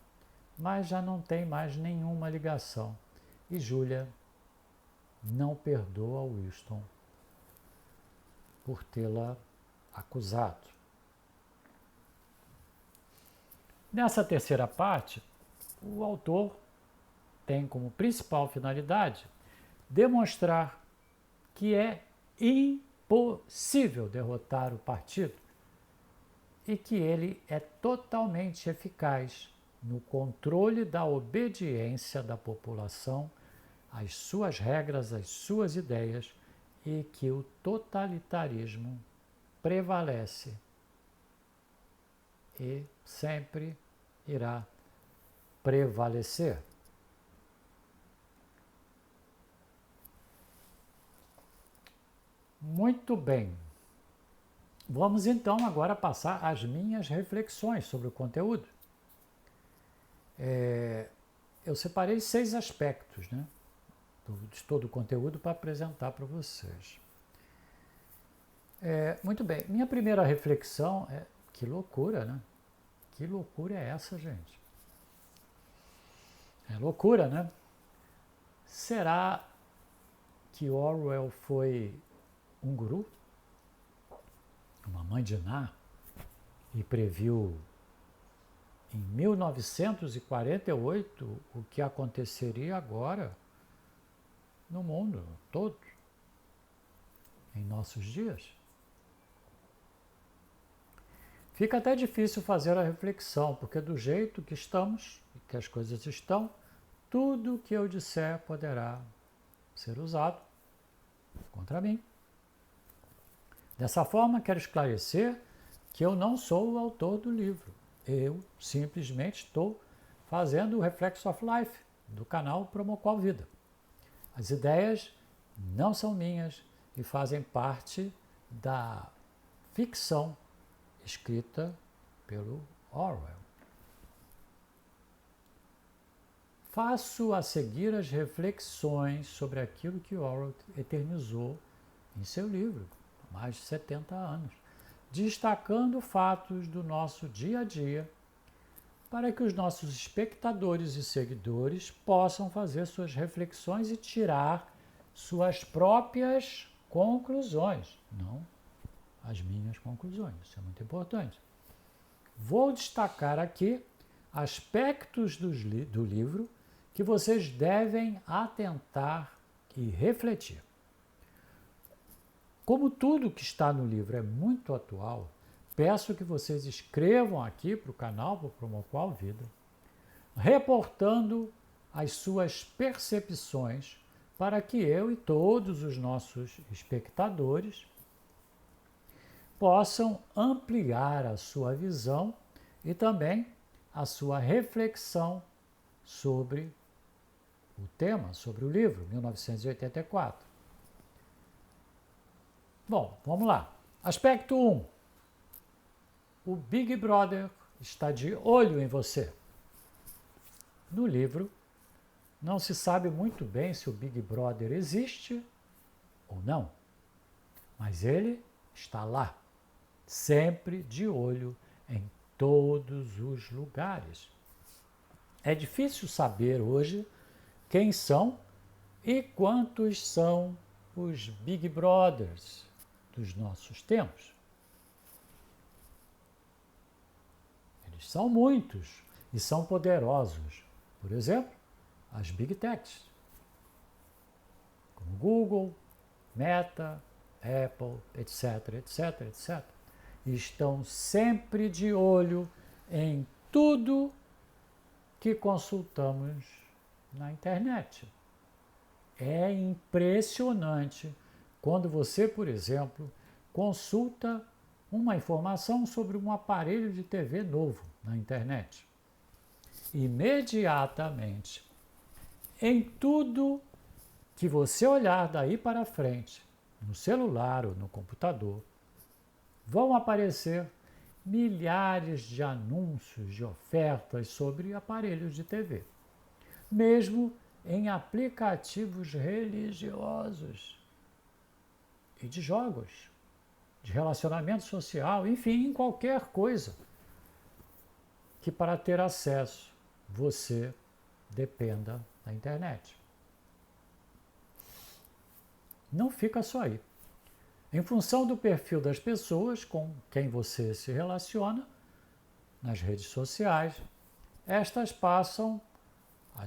mas já não tem mais nenhuma ligação. E Julia não perdoa Wilson por tê-la acusado. Nessa terceira parte, o autor tem como principal finalidade demonstrar que é impossível derrotar o partido e que ele é totalmente eficaz no controle da obediência da população às suas regras, às suas ideias, e que o totalitarismo prevalece e sempre irá prevalecer. Muito bem. Vamos então agora passar às minhas reflexões sobre o conteúdo. Eu separei 6 aspectos, né, de todo o conteúdo para apresentar para vocês. Muito bem. Minha primeira reflexão é: que loucura, né? Que loucura é essa, gente? É loucura, né? Será que Orwell foi um guru? Uma mãe de Ná? E previu em 1948 o que aconteceria agora no mundo todo, em nossos dias? Fica até difícil fazer a reflexão, porque do jeito que estamos e que as coisas estão, tudo o que eu disser poderá ser usado contra mim. Dessa forma, quero esclarecer que eu não sou o autor do livro. Eu simplesmente estou fazendo o Reflex of Life do canal Promoqual Vida. As ideias não são minhas e fazem parte da ficção escrita pelo Orwell. Faço a seguir as reflexões sobre aquilo que Orwell eternizou em seu livro, há mais de 70 anos, destacando fatos do nosso dia a dia para que os nossos espectadores e seguidores possam fazer suas reflexões e tirar suas próprias conclusões, não as minhas conclusões. Isso é muito importante. Vou destacar aqui aspectos do livro que vocês devem atentar e refletir. Como tudo que está no livro é muito atual, peço que vocês escrevam aqui para o canal, para o Promoqual Vida, reportando as suas percepções para que eu e todos os nossos espectadores possam ampliar a sua visão e também a sua reflexão sobre o tema, sobre o livro 1984. Bom, vamos lá. Aspecto 1. O Big Brother está de olho em você. No livro, não se sabe muito bem se o Big Brother existe ou não, mas ele está lá, sempre de olho em todos os lugares. É difícil saber hoje quem são e quantos são os Big Brothers dos nossos tempos. Eles são muitos e são poderosos. Por exemplo, as Big Techs, como Google, Meta, Apple, etc, etc, etc. Estão sempre de olho em tudo que consultamos na internet. É impressionante quando você, por exemplo, consulta uma informação sobre um aparelho de TV novo na internet. Imediatamente, em tudo que você olhar daí para frente, no celular ou no computador, vão aparecer milhares de anúncios de ofertas sobre aparelhos de TV, mesmo em aplicativos religiosos e de jogos, de relacionamento social, enfim, em qualquer coisa que para ter acesso você dependa da internet. Não fica só aí. Em função do perfil das pessoas com quem você se relaciona nas redes sociais, as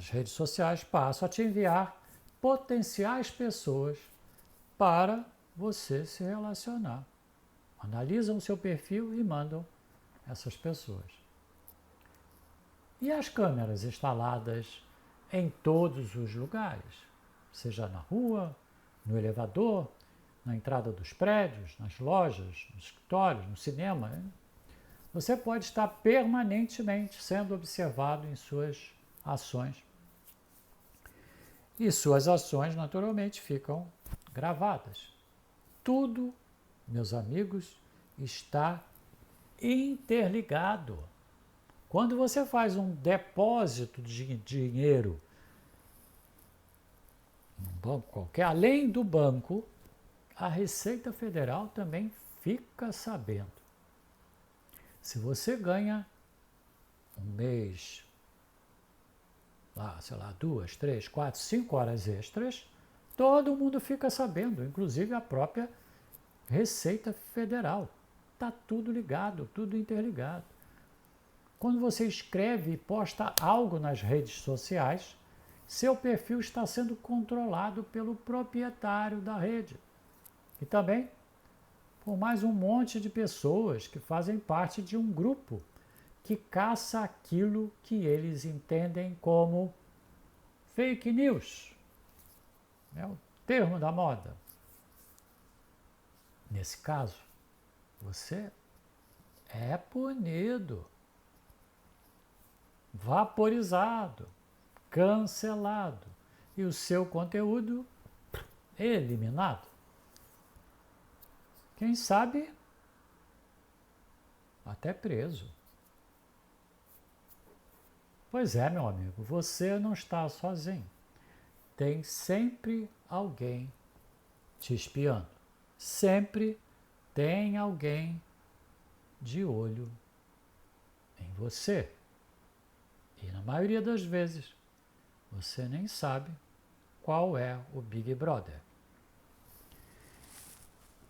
redes sociais passam a te enviar potenciais pessoas para você se relacionar. Analisam o seu perfil e mandam essas pessoas. E as câmeras instaladas em todos os lugares, seja na rua, no elevador, na entrada dos prédios, nas lojas, nos escritórios, no cinema. Você pode estar permanentemente sendo observado em suas ações. E suas ações, naturalmente, ficam gravadas. Tudo, meus amigos, está interligado. Quando você faz um depósito de dinheiro num banco qualquer, além do banco, a Receita Federal também fica sabendo. Se você ganha um mês, sei lá, 2, 3, 4, 5 horas extras, todo mundo fica sabendo, inclusive a própria Receita Federal. Está tudo ligado, tudo interligado. Quando você escreve e posta algo nas redes sociais, seu perfil está sendo controlado pelo proprietário da rede. E também por mais um monte de pessoas que fazem parte de um grupo que caça aquilo que eles entendem como fake news. É o termo da moda. Nesse caso, você é punido, vaporizado, cancelado e o seu conteúdo eliminado. Quem sabe até preso. Pois é, meu amigo, você não está sozinho. Tem sempre alguém te espiando. Sempre tem alguém de olho em você. E na maioria das vezes, você nem sabe qual é o Big Brother.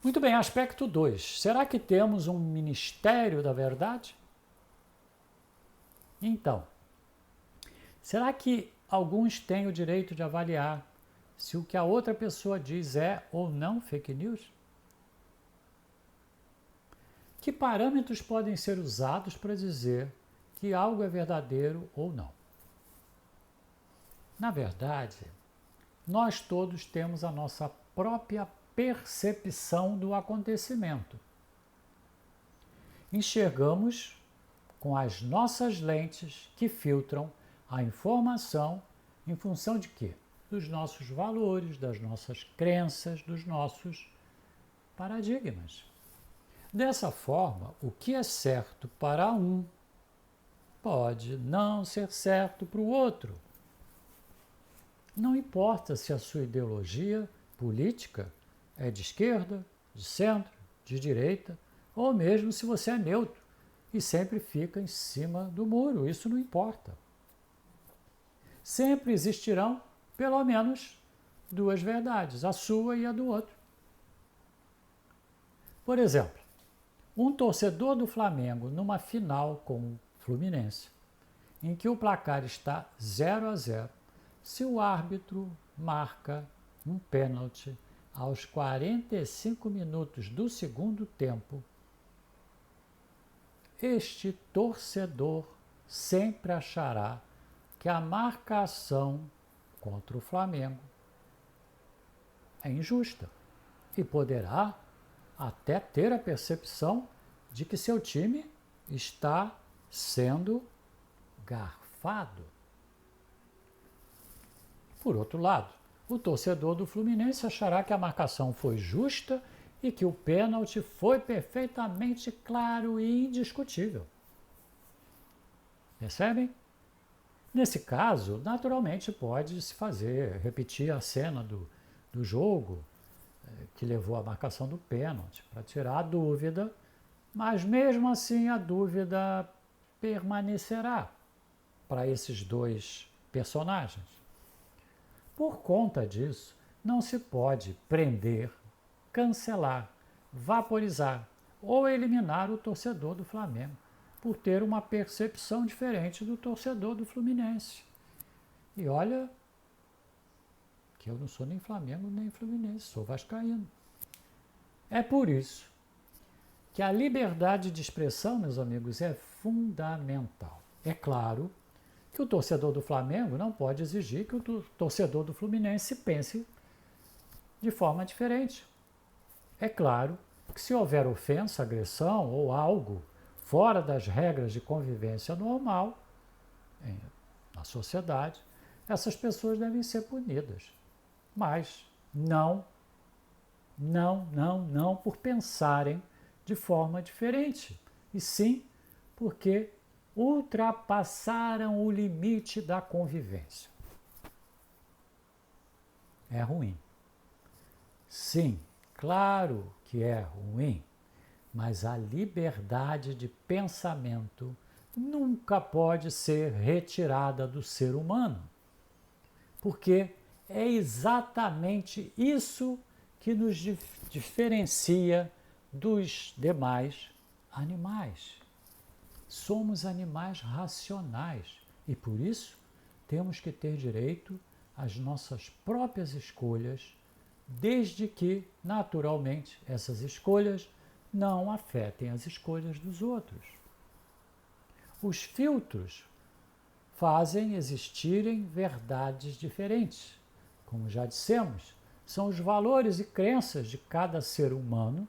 Muito bem, aspecto 2. Será que temos um Ministério da Verdade? Então, será que alguns têm o direito de avaliar se o que a outra pessoa diz é ou não fake news? Que parâmetros podem ser usados para dizer que algo é verdadeiro ou não? Na verdade, nós todos temos a nossa própria percepção do acontecimento. Enxergamos com as nossas lentes que filtram a informação em função de quê? Dos nossos valores, das nossas crenças, dos nossos paradigmas. Dessa forma, o que é certo para um pode não ser certo para o outro. Não importa se a sua ideologia política é de esquerda, de centro, de direita, ou mesmo se você é neutro e sempre fica em cima do muro, isso não importa. Sempre existirão, pelo menos, duas verdades, a sua e a do outro. Por exemplo, um torcedor do Flamengo numa final com o Fluminense, em que o placar está 0-0, se o árbitro marca um pênalti aos 45 minutos do segundo tempo, este torcedor sempre achará que a marcação contra o Flamengo é injusta e poderá até ter a percepção de que seu time está sendo garfado. Por outro lado, o torcedor do Fluminense achará que a marcação foi justa e que o pênalti foi perfeitamente claro e indiscutível. Percebem? Nesse caso, naturalmente pode-se repetir a cena do jogo que levou à marcação do pênalti, para tirar a dúvida, mas mesmo assim a dúvida permanecerá para esses dois personagens. Por conta disso, não se pode prender, cancelar, vaporizar ou eliminar o torcedor do Flamengo por ter uma percepção diferente do torcedor do Fluminense. E olha que eu não sou nem Flamengo nem Fluminense, sou vascaíno. É por isso que a liberdade de expressão, meus amigos, é fundamental. É claro que o torcedor do Flamengo não pode exigir que o torcedor do Fluminense pense de forma diferente. É claro que se houver ofensa, agressão ou algo fora das regras de convivência normal na sociedade, essas pessoas devem ser punidas. Mas não por pensarem de forma diferente, e sim porque ultrapassaram o limite da convivência. É ruim. Sim, claro que é ruim, mas a liberdade de pensamento nunca pode ser retirada do ser humano, porque é exatamente isso que nos diferencia dos demais animais. Somos animais racionais e, por isso, temos que ter direito às nossas próprias escolhas, desde que, naturalmente, essas escolhas não afetem as escolhas dos outros. Os filtros fazem existirem verdades diferentes. Como já dissemos, são os valores e crenças de cada ser humano,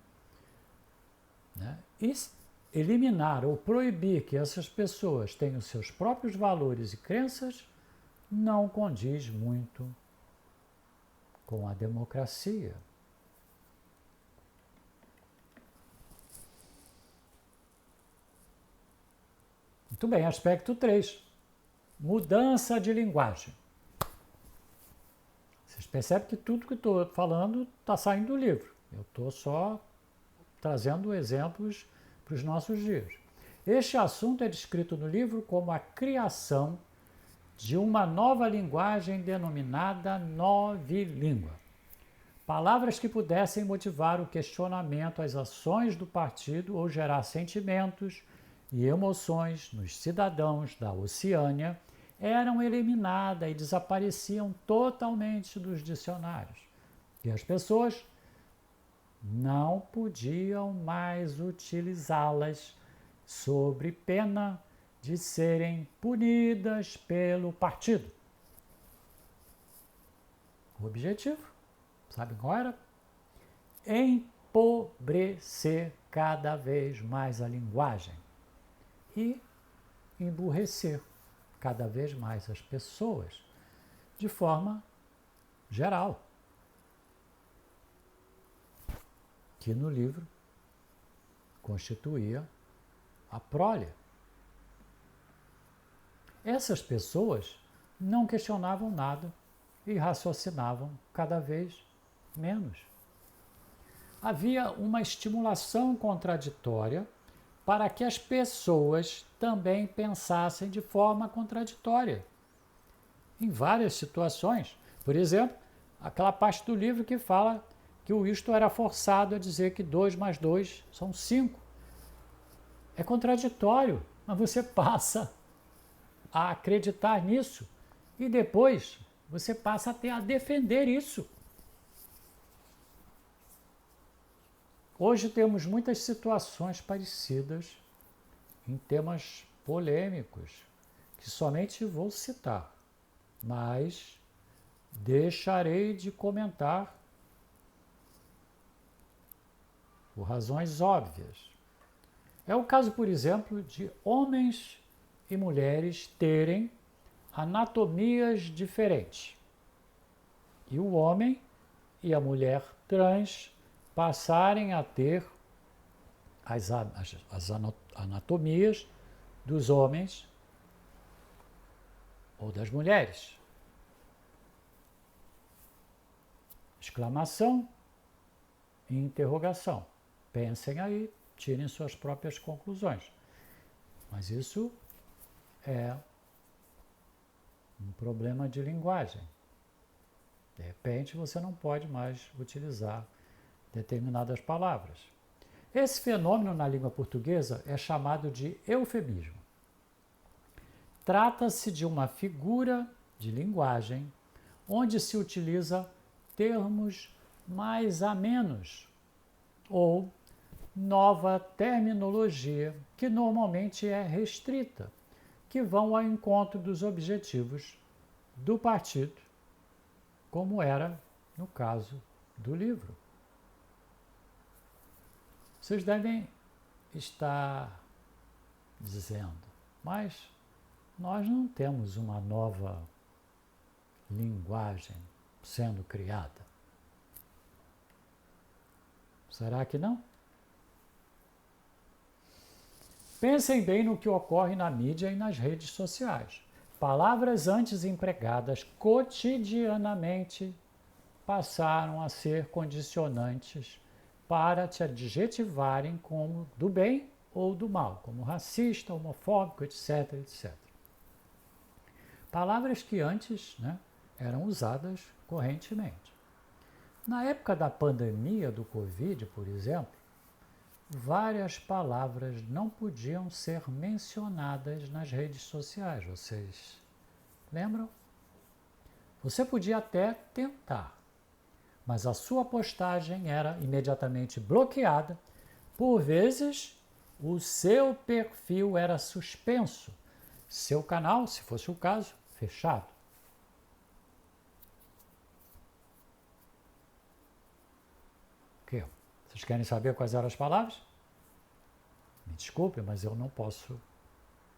né? E eliminar ou proibir que essas pessoas tenham seus próprios valores e crenças não condiz muito com a democracia. Muito bem, aspecto 3. Mudança de linguagem. Vocês percebem que tudo que estou falando está saindo do livro. Eu estou só trazendo exemplos para os nossos dias. Este assunto é descrito no livro como a criação de uma nova linguagem denominada novilíngua. Palavras que pudessem motivar o questionamento às ações do partido ou gerar sentimentos e emoções nos cidadãos da Oceânia eram eliminadas e desapareciam totalmente dos dicionários. E as pessoas não podiam mais utilizá-las sob pena de serem punidas pelo partido. O objetivo, sabe qual era? Empobrecer cada vez mais a linguagem e emburrecer cada vez mais as pessoas, de forma geral, que no livro constituía a prole. Essas pessoas não questionavam nada e raciocinavam cada vez menos. Havia uma estimulação contraditória para que as pessoas também pensassem de forma contraditória. Em várias situações. Por exemplo, aquela parte do livro que fala que o Winston era forçado a dizer que 2 mais 2 são 5. É contraditório, mas você passa a acreditar nisso e depois você passa até a defender isso. Hoje temos muitas situações parecidas em temas polêmicos, que somente vou citar, mas deixarei de comentar por razões óbvias. É o caso, por exemplo, de homens e mulheres terem anatomias diferentes. E o homem e a mulher trans passarem a ter as anatomias dos homens ou das mulheres. Exclamação e interrogação. Pensem aí, tirem suas próprias conclusões. Mas isso é um problema de linguagem. De repente, você não pode mais utilizar determinadas palavras. Esse fenômeno na língua portuguesa é chamado de eufemismo. Trata-se de uma figura de linguagem onde se utiliza termos mais amenos ou nova terminologia que normalmente é restrita, que vão ao encontro dos objetivos do partido, como era no caso do livro. Vocês devem estar dizendo, mas nós não temos uma nova linguagem sendo criada. Será que não? Pensem bem no que ocorre na mídia e nas redes sociais. Palavras antes empregadas cotidianamente passaram a ser condicionantes para te adjetivarem como do bem ou do mal, como racista, homofóbico, etc, etc. Palavras que antes eram usadas correntemente. Na época da pandemia do Covid, por exemplo, várias palavras não podiam ser mencionadas nas redes sociais. Vocês lembram? Você podia até tentar, mas a sua postagem era imediatamente bloqueada. Por vezes, o seu perfil era suspenso, seu canal, se fosse o caso, fechado. O quê? Vocês querem saber quais eram as palavras? Me desculpe, mas eu não posso,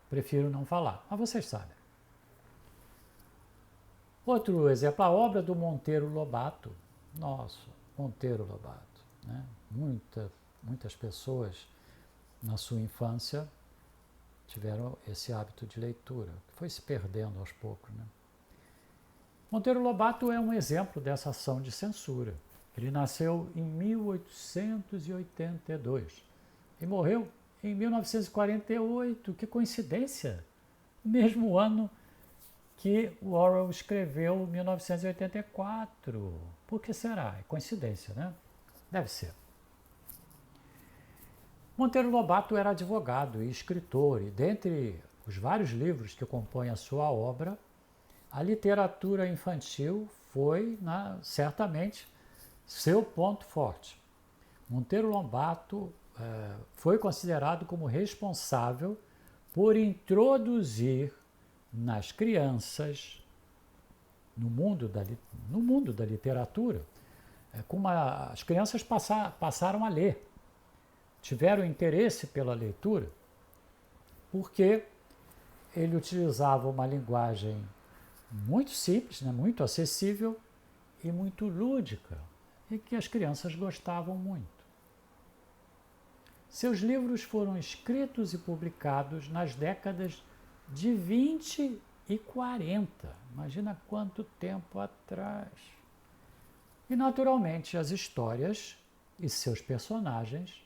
prefiro não falar, mas vocês sabem. Outro exemplo, a obra do Monteiro Lobato. Nossa, Monteiro Lobato. Muitas pessoas na sua infância tiveram esse hábito de leitura, que foi se perdendo aos poucos. Monteiro Lobato é um exemplo dessa ação de censura. Ele nasceu em 1882 e morreu em 1948. Que coincidência! Mesmo ano que Orwell escreveu 1984. Por que será? É coincidência, né? Deve ser. Monteiro Lobato era advogado e escritor, e dentre os vários livros que compõem a sua obra, a literatura infantil foi, certamente, seu ponto forte. Monteiro Lobato foi considerado como responsável por introduzir nas crianças, no mundo da literatura, como as crianças passaram a ler, tiveram interesse pela leitura, porque ele utilizava uma linguagem muito simples, né, muito acessível e muito lúdica, e que as crianças gostavam muito. Seus livros foram escritos e publicados nas décadas de 20 e 40. Imagina quanto tempo atrás. E, naturalmente, as histórias e seus personagens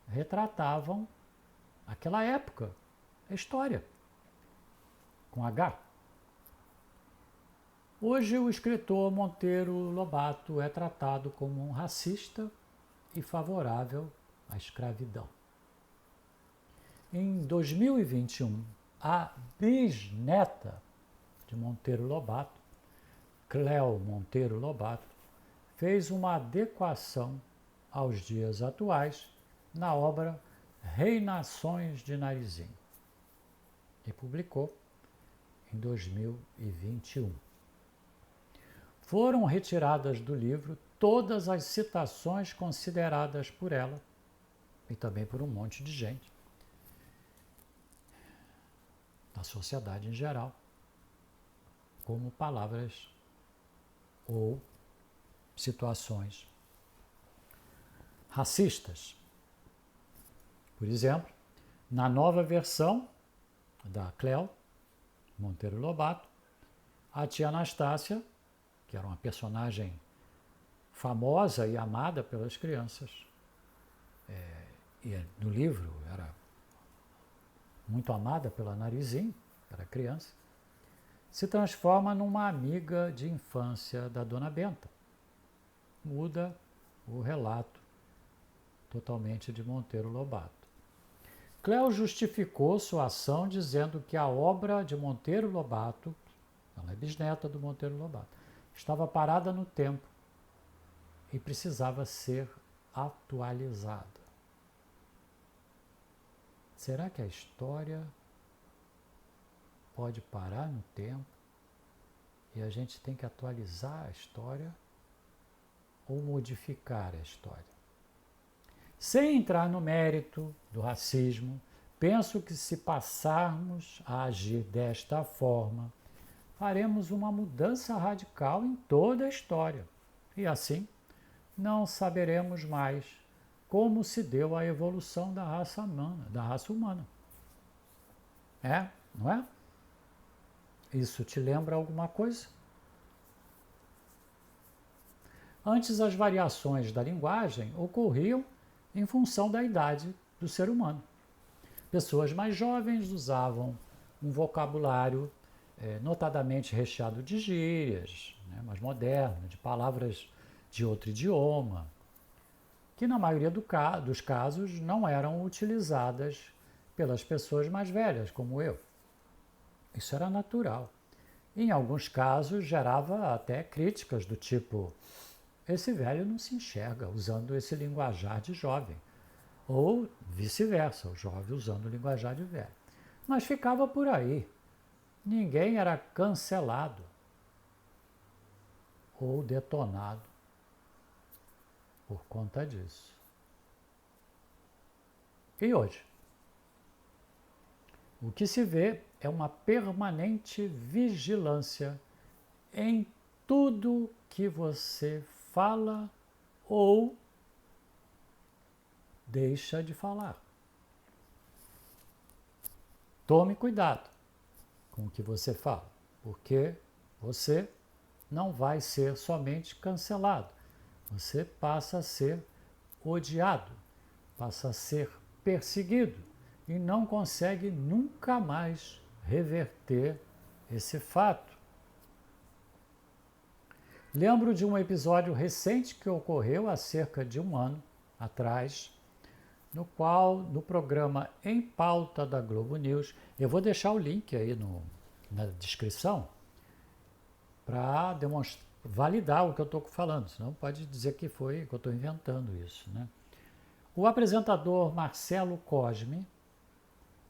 retratavam aquela época, a história, com H. Hoje, o escritor Monteiro Lobato é tratado como um racista e favorável à escravidão. Em 2021, a bisneta de Monteiro Lobato, Cléo Monteiro Lobato, fez uma adequação aos dias atuais na obra Reinações de Narizinho e publicou em 2021. Foram retiradas do livro todas as citações consideradas por ela e também por um monte de gente da sociedade em geral como palavras ou situações racistas. Por exemplo, na nova versão da Cléo Monteiro Lobato, a tia Anastácia, que era uma personagem famosa e amada pelas crianças, e no livro era muito amada pela Narizinho, era criança, se transforma numa amiga de infância da Dona Benta. Muda o relato totalmente de Monteiro Lobato. Cléo justificou sua ação dizendo que a obra de Monteiro Lobato, ela é bisneta do Monteiro Lobato, estava parada no tempo e precisava ser atualizada. Será que a história pode parar no tempo e a gente tem que atualizar a história ou modificar a história? Sem entrar no mérito do racismo, penso que se passarmos a agir desta forma, faremos uma mudança radical em toda a história. E assim, não saberemos mais como se deu a evolução da raça humana. Não é? Isso te lembra alguma coisa? Antes, as variações da linguagem ocorriam em função da idade do ser humano. Pessoas mais jovens usavam um vocabulário notadamente recheado de gírias, mais moderno, de palavras de outro idioma, que na maioria dos casos não eram utilizadas pelas pessoas mais velhas, como eu. Isso era natural. Em alguns casos, gerava até críticas do tipo: esse velho não se enxerga usando esse linguajar de jovem. Ou vice-versa, o jovem usando o linguajar de velho. Mas ficava por aí. Ninguém era cancelado ou detonado por conta disso. E hoje? O que se vê é uma permanente vigilância em tudo que você fala ou deixa de falar. Tome cuidado com o que você fala, porque você não vai ser somente cancelado, você passa a ser odiado, passa a ser perseguido e não consegue nunca mais reverter esse fato. Lembro de um episódio recente que ocorreu há cerca de um ano atrás, no qual, no programa Em Pauta da Globo News, eu vou deixar o link aí na descrição, para validar o que eu estou falando, senão pode dizer que eu estou inventando isso, né? O apresentador Marcelo Cosme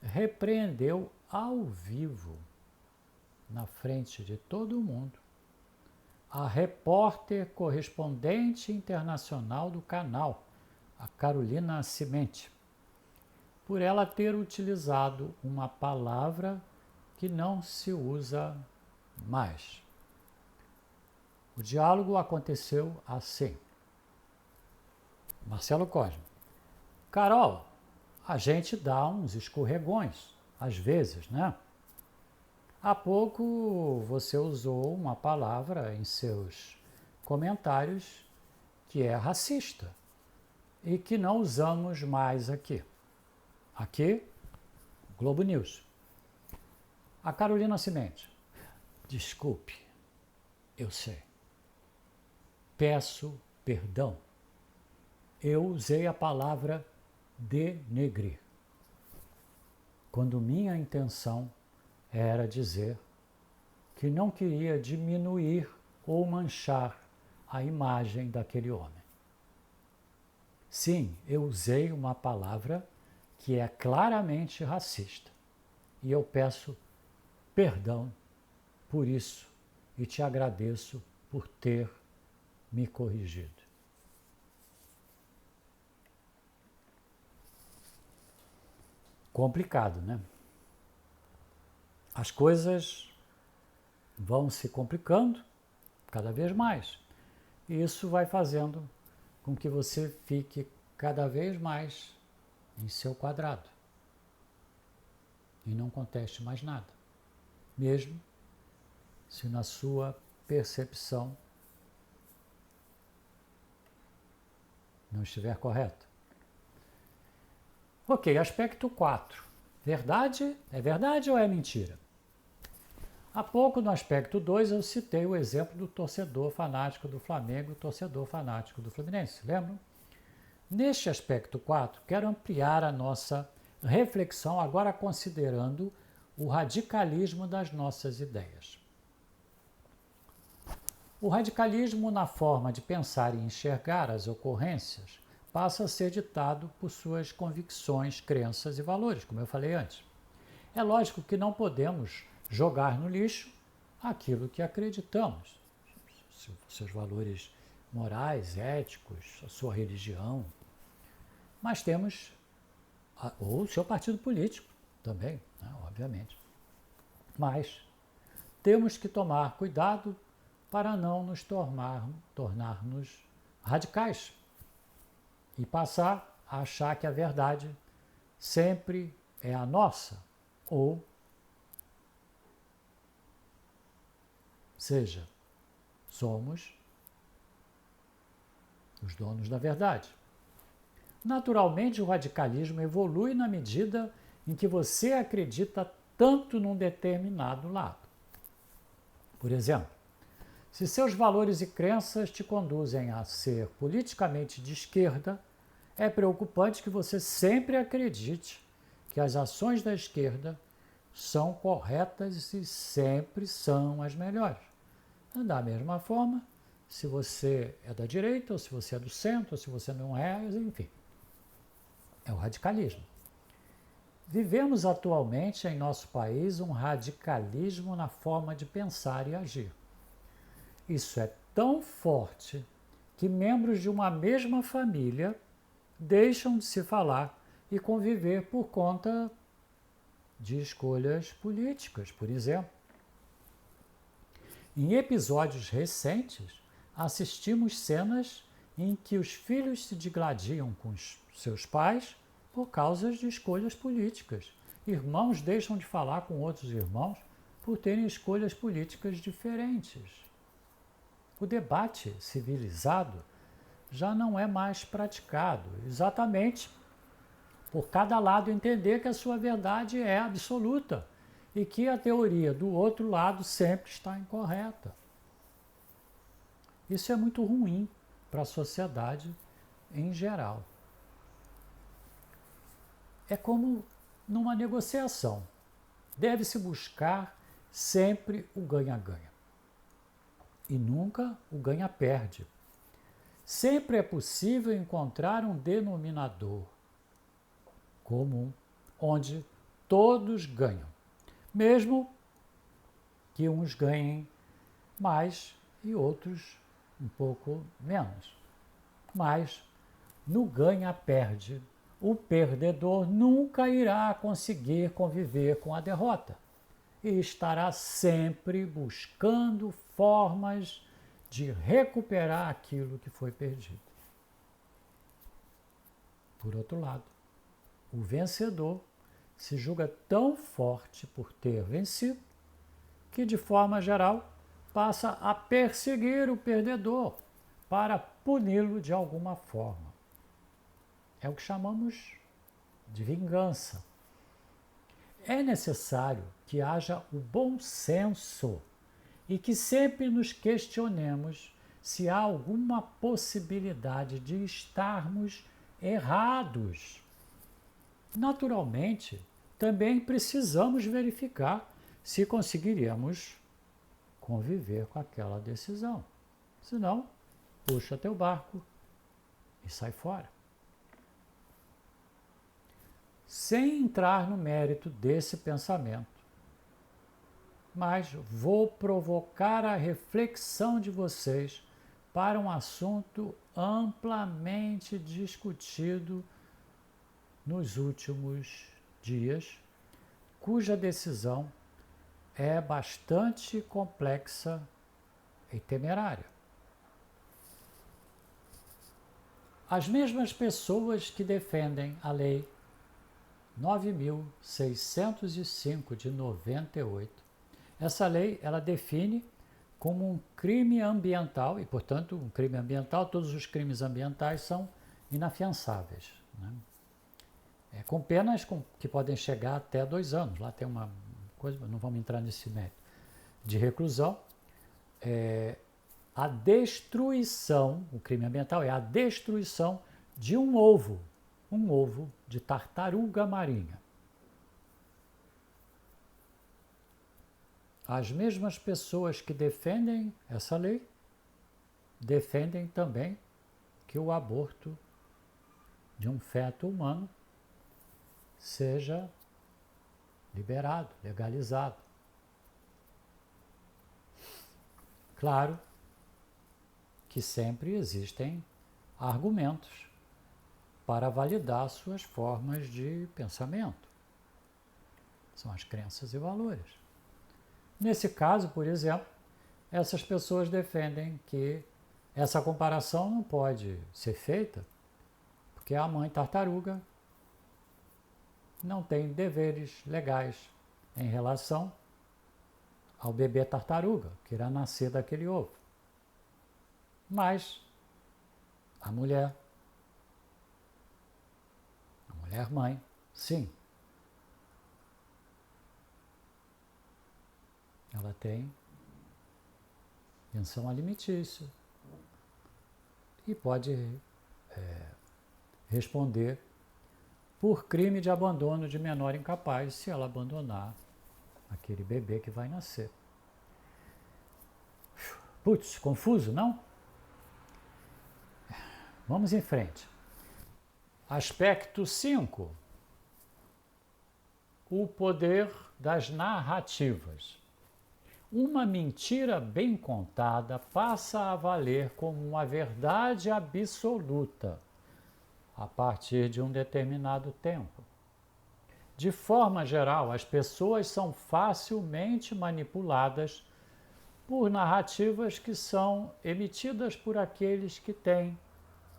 repreendeu ao vivo, na frente de todo mundo, a repórter correspondente internacional do canal, a Carolina Cimenti, por ela ter utilizado uma palavra que não se usa mais. O diálogo aconteceu assim. Marcelo Cosme. Carol, a gente dá uns escorregões, às vezes, né? Há pouco você usou uma palavra em seus comentários que é racista e que não usamos mais aqui. Aqui, Globo News. A Carolina Cimenti. Desculpe, eu sei. Peço perdão. Eu usei a palavra denegrir, quando minha intenção era dizer que não queria diminuir ou manchar a imagem daquele homem. Sim, eu usei uma palavra que é claramente racista e eu peço perdão por isso e te agradeço por ter me corrigido. Complicado, né? As coisas vão se complicando cada vez mais. E isso vai fazendo com que você fique cada vez mais em seu quadrado e não conteste mais nada, mesmo se na sua percepção não estiver correto. Ok, aspecto 4. Verdade? É verdade ou é mentira? Há pouco, no aspecto 2, eu citei o exemplo do torcedor fanático do Flamengo e torcedor fanático do Fluminense, lembram? Neste aspecto 4, quero ampliar a nossa reflexão agora considerando o radicalismo das nossas ideias. O radicalismo na forma de pensar e enxergar as ocorrências passa a ser ditado por suas convicções, crenças e valores, como eu falei antes. É lógico que não podemos jogar no lixo aquilo que acreditamos, seus valores morais, éticos, a sua religião, mas temos, ou o seu partido político também, né, obviamente. Mas temos que tomar cuidado para não nos tornarmos radicais e passar a achar que a verdade sempre é a nossa, ou seja, somos os donos da verdade. Naturalmente, o radicalismo evolui na medida em que você acredita tanto num determinado lado. Por exemplo, se seus valores e crenças te conduzem a ser politicamente de esquerda, é preocupante que você sempre acredite que as ações da esquerda são corretas e sempre são as melhores. Da mesma forma, se você é da direita, ou se você é do centro, ou se você não é, enfim. É o radicalismo. Vivemos atualmente em nosso país um radicalismo na forma de pensar e agir. Isso é tão forte que membros de uma mesma família deixam de se falar e conviver por conta de escolhas políticas, por exemplo. Em episódios recentes, assistimos cenas em que os filhos se digladiam com os seus pais por causa de escolhas políticas. Irmãos deixam de falar com outros irmãos por terem escolhas políticas diferentes. O debate civilizado já não é mais praticado, exatamente por cada lado entender que a sua verdade é absoluta e que a teoria do outro lado sempre está incorreta. Isso é muito ruim para a sociedade em geral. É como numa negociação. Deve-se buscar sempre o ganha-ganha. e nunca o ganha-perde. Sempre é possível encontrar um denominador comum onde todos ganham, mesmo que uns ganhem mais e outros um pouco menos. Mas no ganha-perde, o perdedor nunca irá conseguir conviver com a derrota e estará sempre buscando formas de recuperar aquilo que foi perdido. Por outro lado, o vencedor se julga tão forte por ter vencido que, de forma geral, passa a perseguir o perdedor para puni-lo de alguma forma. É o que chamamos de vingança. É necessário que haja o bom senso e que sempre nos questionemos se há alguma possibilidade de estarmos errados. Naturalmente, também precisamos verificar se conseguiríamos conviver com aquela decisão. Senão, puxa teu barco e sai fora. Sem entrar no mérito desse pensamento, mas vou provocar a reflexão de vocês para um assunto amplamente discutido nos últimos dias, cuja decisão é bastante complexa e temerária. As mesmas pessoas que defendem a Lei 9.605 de 98, essa lei ela define como um crime ambiental, e portanto um crime ambiental, todos os crimes ambientais são inafiançáveis, né? Com penas que podem chegar até 2 anos, lá tem uma coisa, não vamos entrar nesse mérito, de reclusão. A destruição, o crime ambiental é a destruição de um ovo de tartaruga marinha. As mesmas pessoas que defendem essa lei defendem também que o aborto de um feto humano seja liberado, legalizado. Claro que sempre existem argumentos para validar suas formas de pensamento. São as crenças e valores. Nesse caso, por exemplo, essas pessoas defendem que essa comparação não pode ser feita porque a mãe tartaruga não tem deveres legais em relação ao bebê tartaruga, que irá nascer daquele ovo. Mas a mulher mãe, sim, ela tem pensão alimentícia e pode responder por crime de abandono de menor incapaz se ela abandonar aquele bebê que vai nascer. Putz, confuso, não? Vamos em frente. Aspecto 5. O poder das narrativas. Uma mentira bem contada passa a valer como uma verdade absoluta a partir de um determinado tempo. De forma geral, as pessoas são facilmente manipuladas por narrativas que são emitidas por aqueles que têm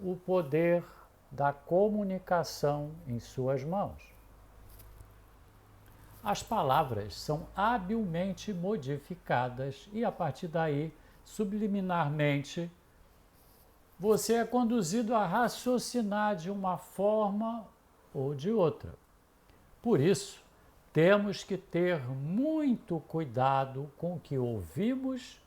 o poder da comunicação em suas mãos. As palavras são habilmente modificadas e, a partir daí, subliminarmente, você é conduzido a raciocinar de uma forma ou de outra. Por isso, temos que ter muito cuidado com o que ouvimos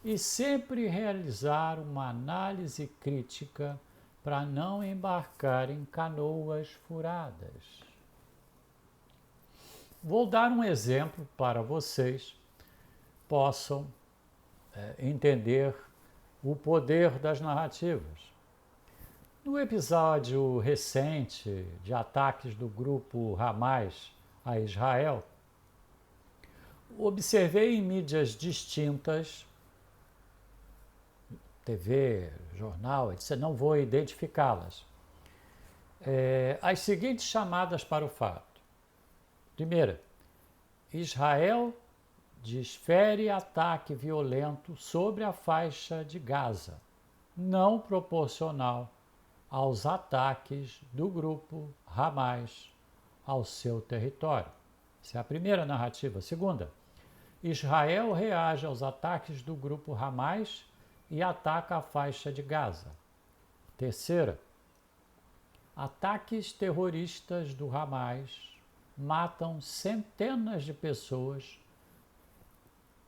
e sempre realizar uma análise crítica para não embarcar em canoas furadas. Vou dar um exemplo para vocês possam entender o poder das narrativas. No episódio recente de ataques do grupo Hamas a Israel, observei em mídias distintas, TV, jornal, etc., não vou identificá-las, as seguintes chamadas para o fato. Primeira, Israel desfere ataque violento sobre a faixa de Gaza, não proporcional aos ataques do grupo Hamas ao seu território. Essa é a primeira narrativa. Segunda, Israel reage aos ataques do grupo Hamas e ataca a faixa de Gaza. Terceira, ataques terroristas do Hamas matam centenas de pessoas,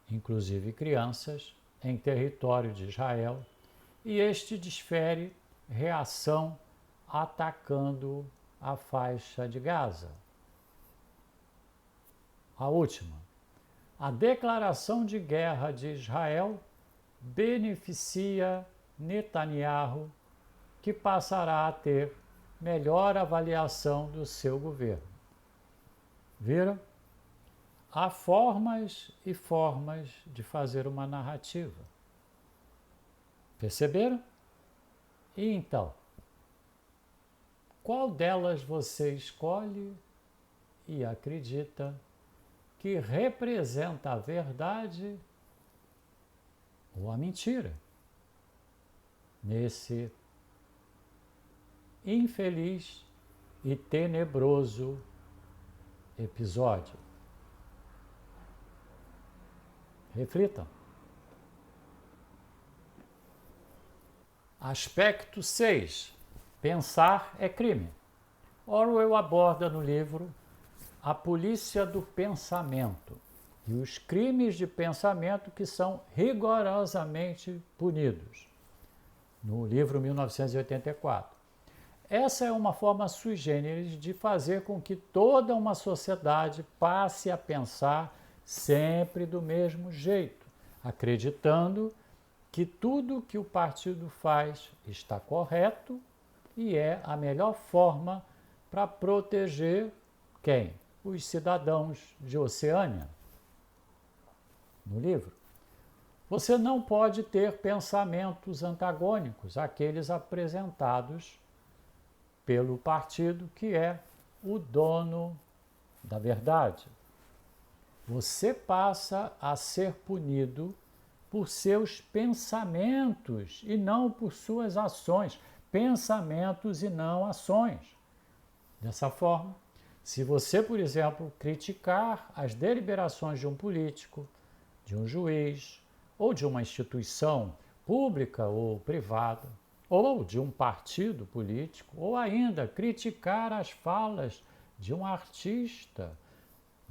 inclusive crianças, em território de Israel, e este desfere reação atacando a faixa de Gaza. A última, a declaração de guerra de Israel beneficia Netanyahu, que passará a ter melhor avaliação do seu governo. Viram? Há formas e formas de fazer uma narrativa. Perceberam? E então, qual delas você escolhe e acredita que representa a verdade ou a mentira nesse infeliz e tenebroso episódio? Reflitam. Aspecto 6. Pensar é crime. Orwell aborda no livro a polícia do pensamento e os crimes de pensamento que são rigorosamente punidos, no livro 1984. Essa é uma forma sui generis de fazer com que toda uma sociedade passe a pensar sempre do mesmo jeito, acreditando que tudo que o partido faz está correto e é a melhor forma para proteger quem? Os cidadãos de Oceânia. No livro, você não pode ter pensamentos antagônicos àqueles apresentados pelo partido que é o dono da verdade. Você passa a ser punido por seus pensamentos e não por suas ações. Pensamentos e não ações. Dessa forma, se você, por exemplo, criticar as deliberações de um político, de um juiz ou de uma instituição pública ou privada, ou de um partido político, ou ainda criticar as falas de um artista,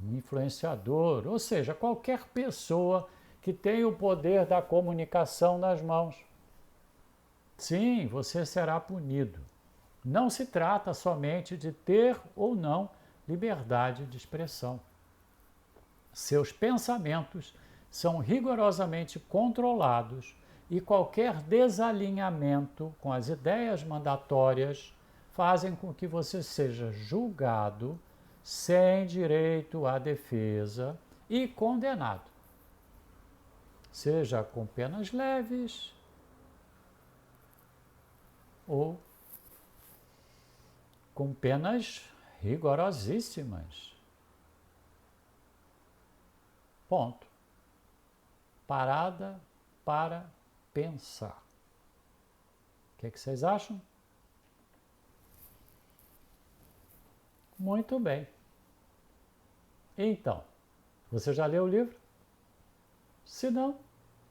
um influenciador, ou seja, qualquer pessoa que tem o poder da comunicação nas mãos. Sim, você será punido. Não se trata somente de ter ou não liberdade de expressão. Seus pensamentos são rigorosamente controlados e qualquer desalinhamento com as ideias mandatórias fazem com que você seja julgado sem direito à defesa e condenado, seja com penas leves ou com penas rigorosíssimas. Ponto. Parada para pensar. O que é que vocês acham? Muito bem. Então, você já leu o livro? Se não,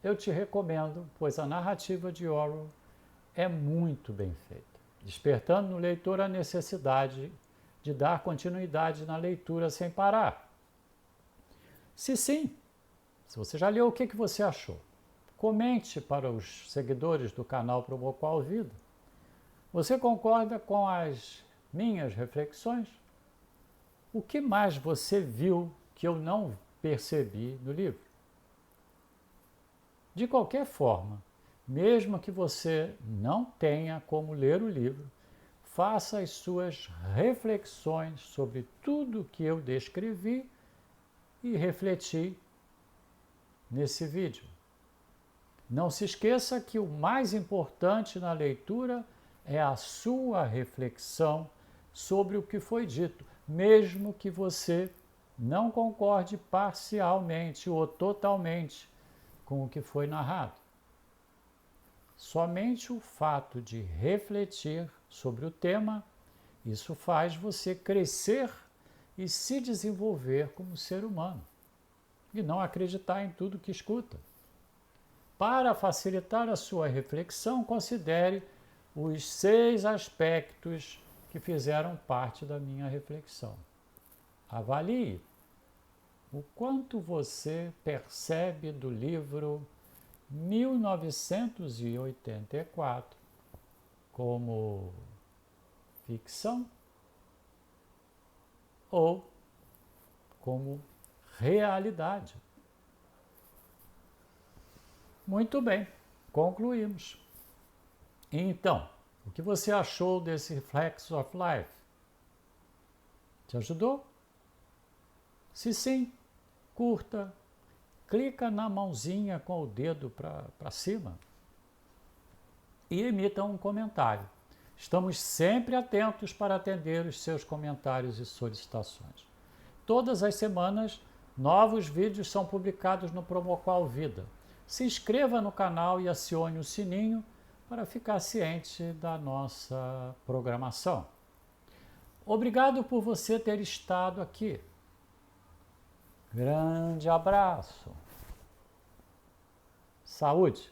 eu te recomendo, pois a narrativa de Orwell é muito bem feita, despertando no leitor a necessidade de dar continuidade na leitura sem parar. Se sim, se você já leu, o que você achou? Comente para os seguidores do canal Promoqual Vida. Você concorda com as minhas reflexões? O que mais você viu que eu não percebi no livro? De qualquer forma, mesmo que você não tenha como ler o livro, faça as suas reflexões sobre tudo que eu descrevi e refleti nesse vídeo. Não se esqueça que o mais importante na leitura é a sua reflexão sobre o que foi dito, mesmo que você não concorde parcialmente ou totalmente com o que foi narrado. Somente o fato de refletir sobre o tema, isso faz você crescer e se desenvolver como ser humano, e não acreditar em tudo que escuta. Para facilitar a sua reflexão, considere os 6 aspectos que fizeram parte da minha reflexão. Avalie o quanto você percebe do livro 1984 como ficção ou como realidade. Muito bem, concluímos. Então, o que você achou desse Reflex of Life? Te ajudou? Se sim, curta, clica na mãozinha com o dedo para cima e emita um comentário. Estamos sempre atentos para atender os seus comentários e solicitações. Todas as semanas, novos vídeos são publicados no Promoqual Vida. Se inscreva no canal e acione o sininho para ficar ciente da nossa programação. Obrigado por você ter estado aqui. Grande abraço. Saúde!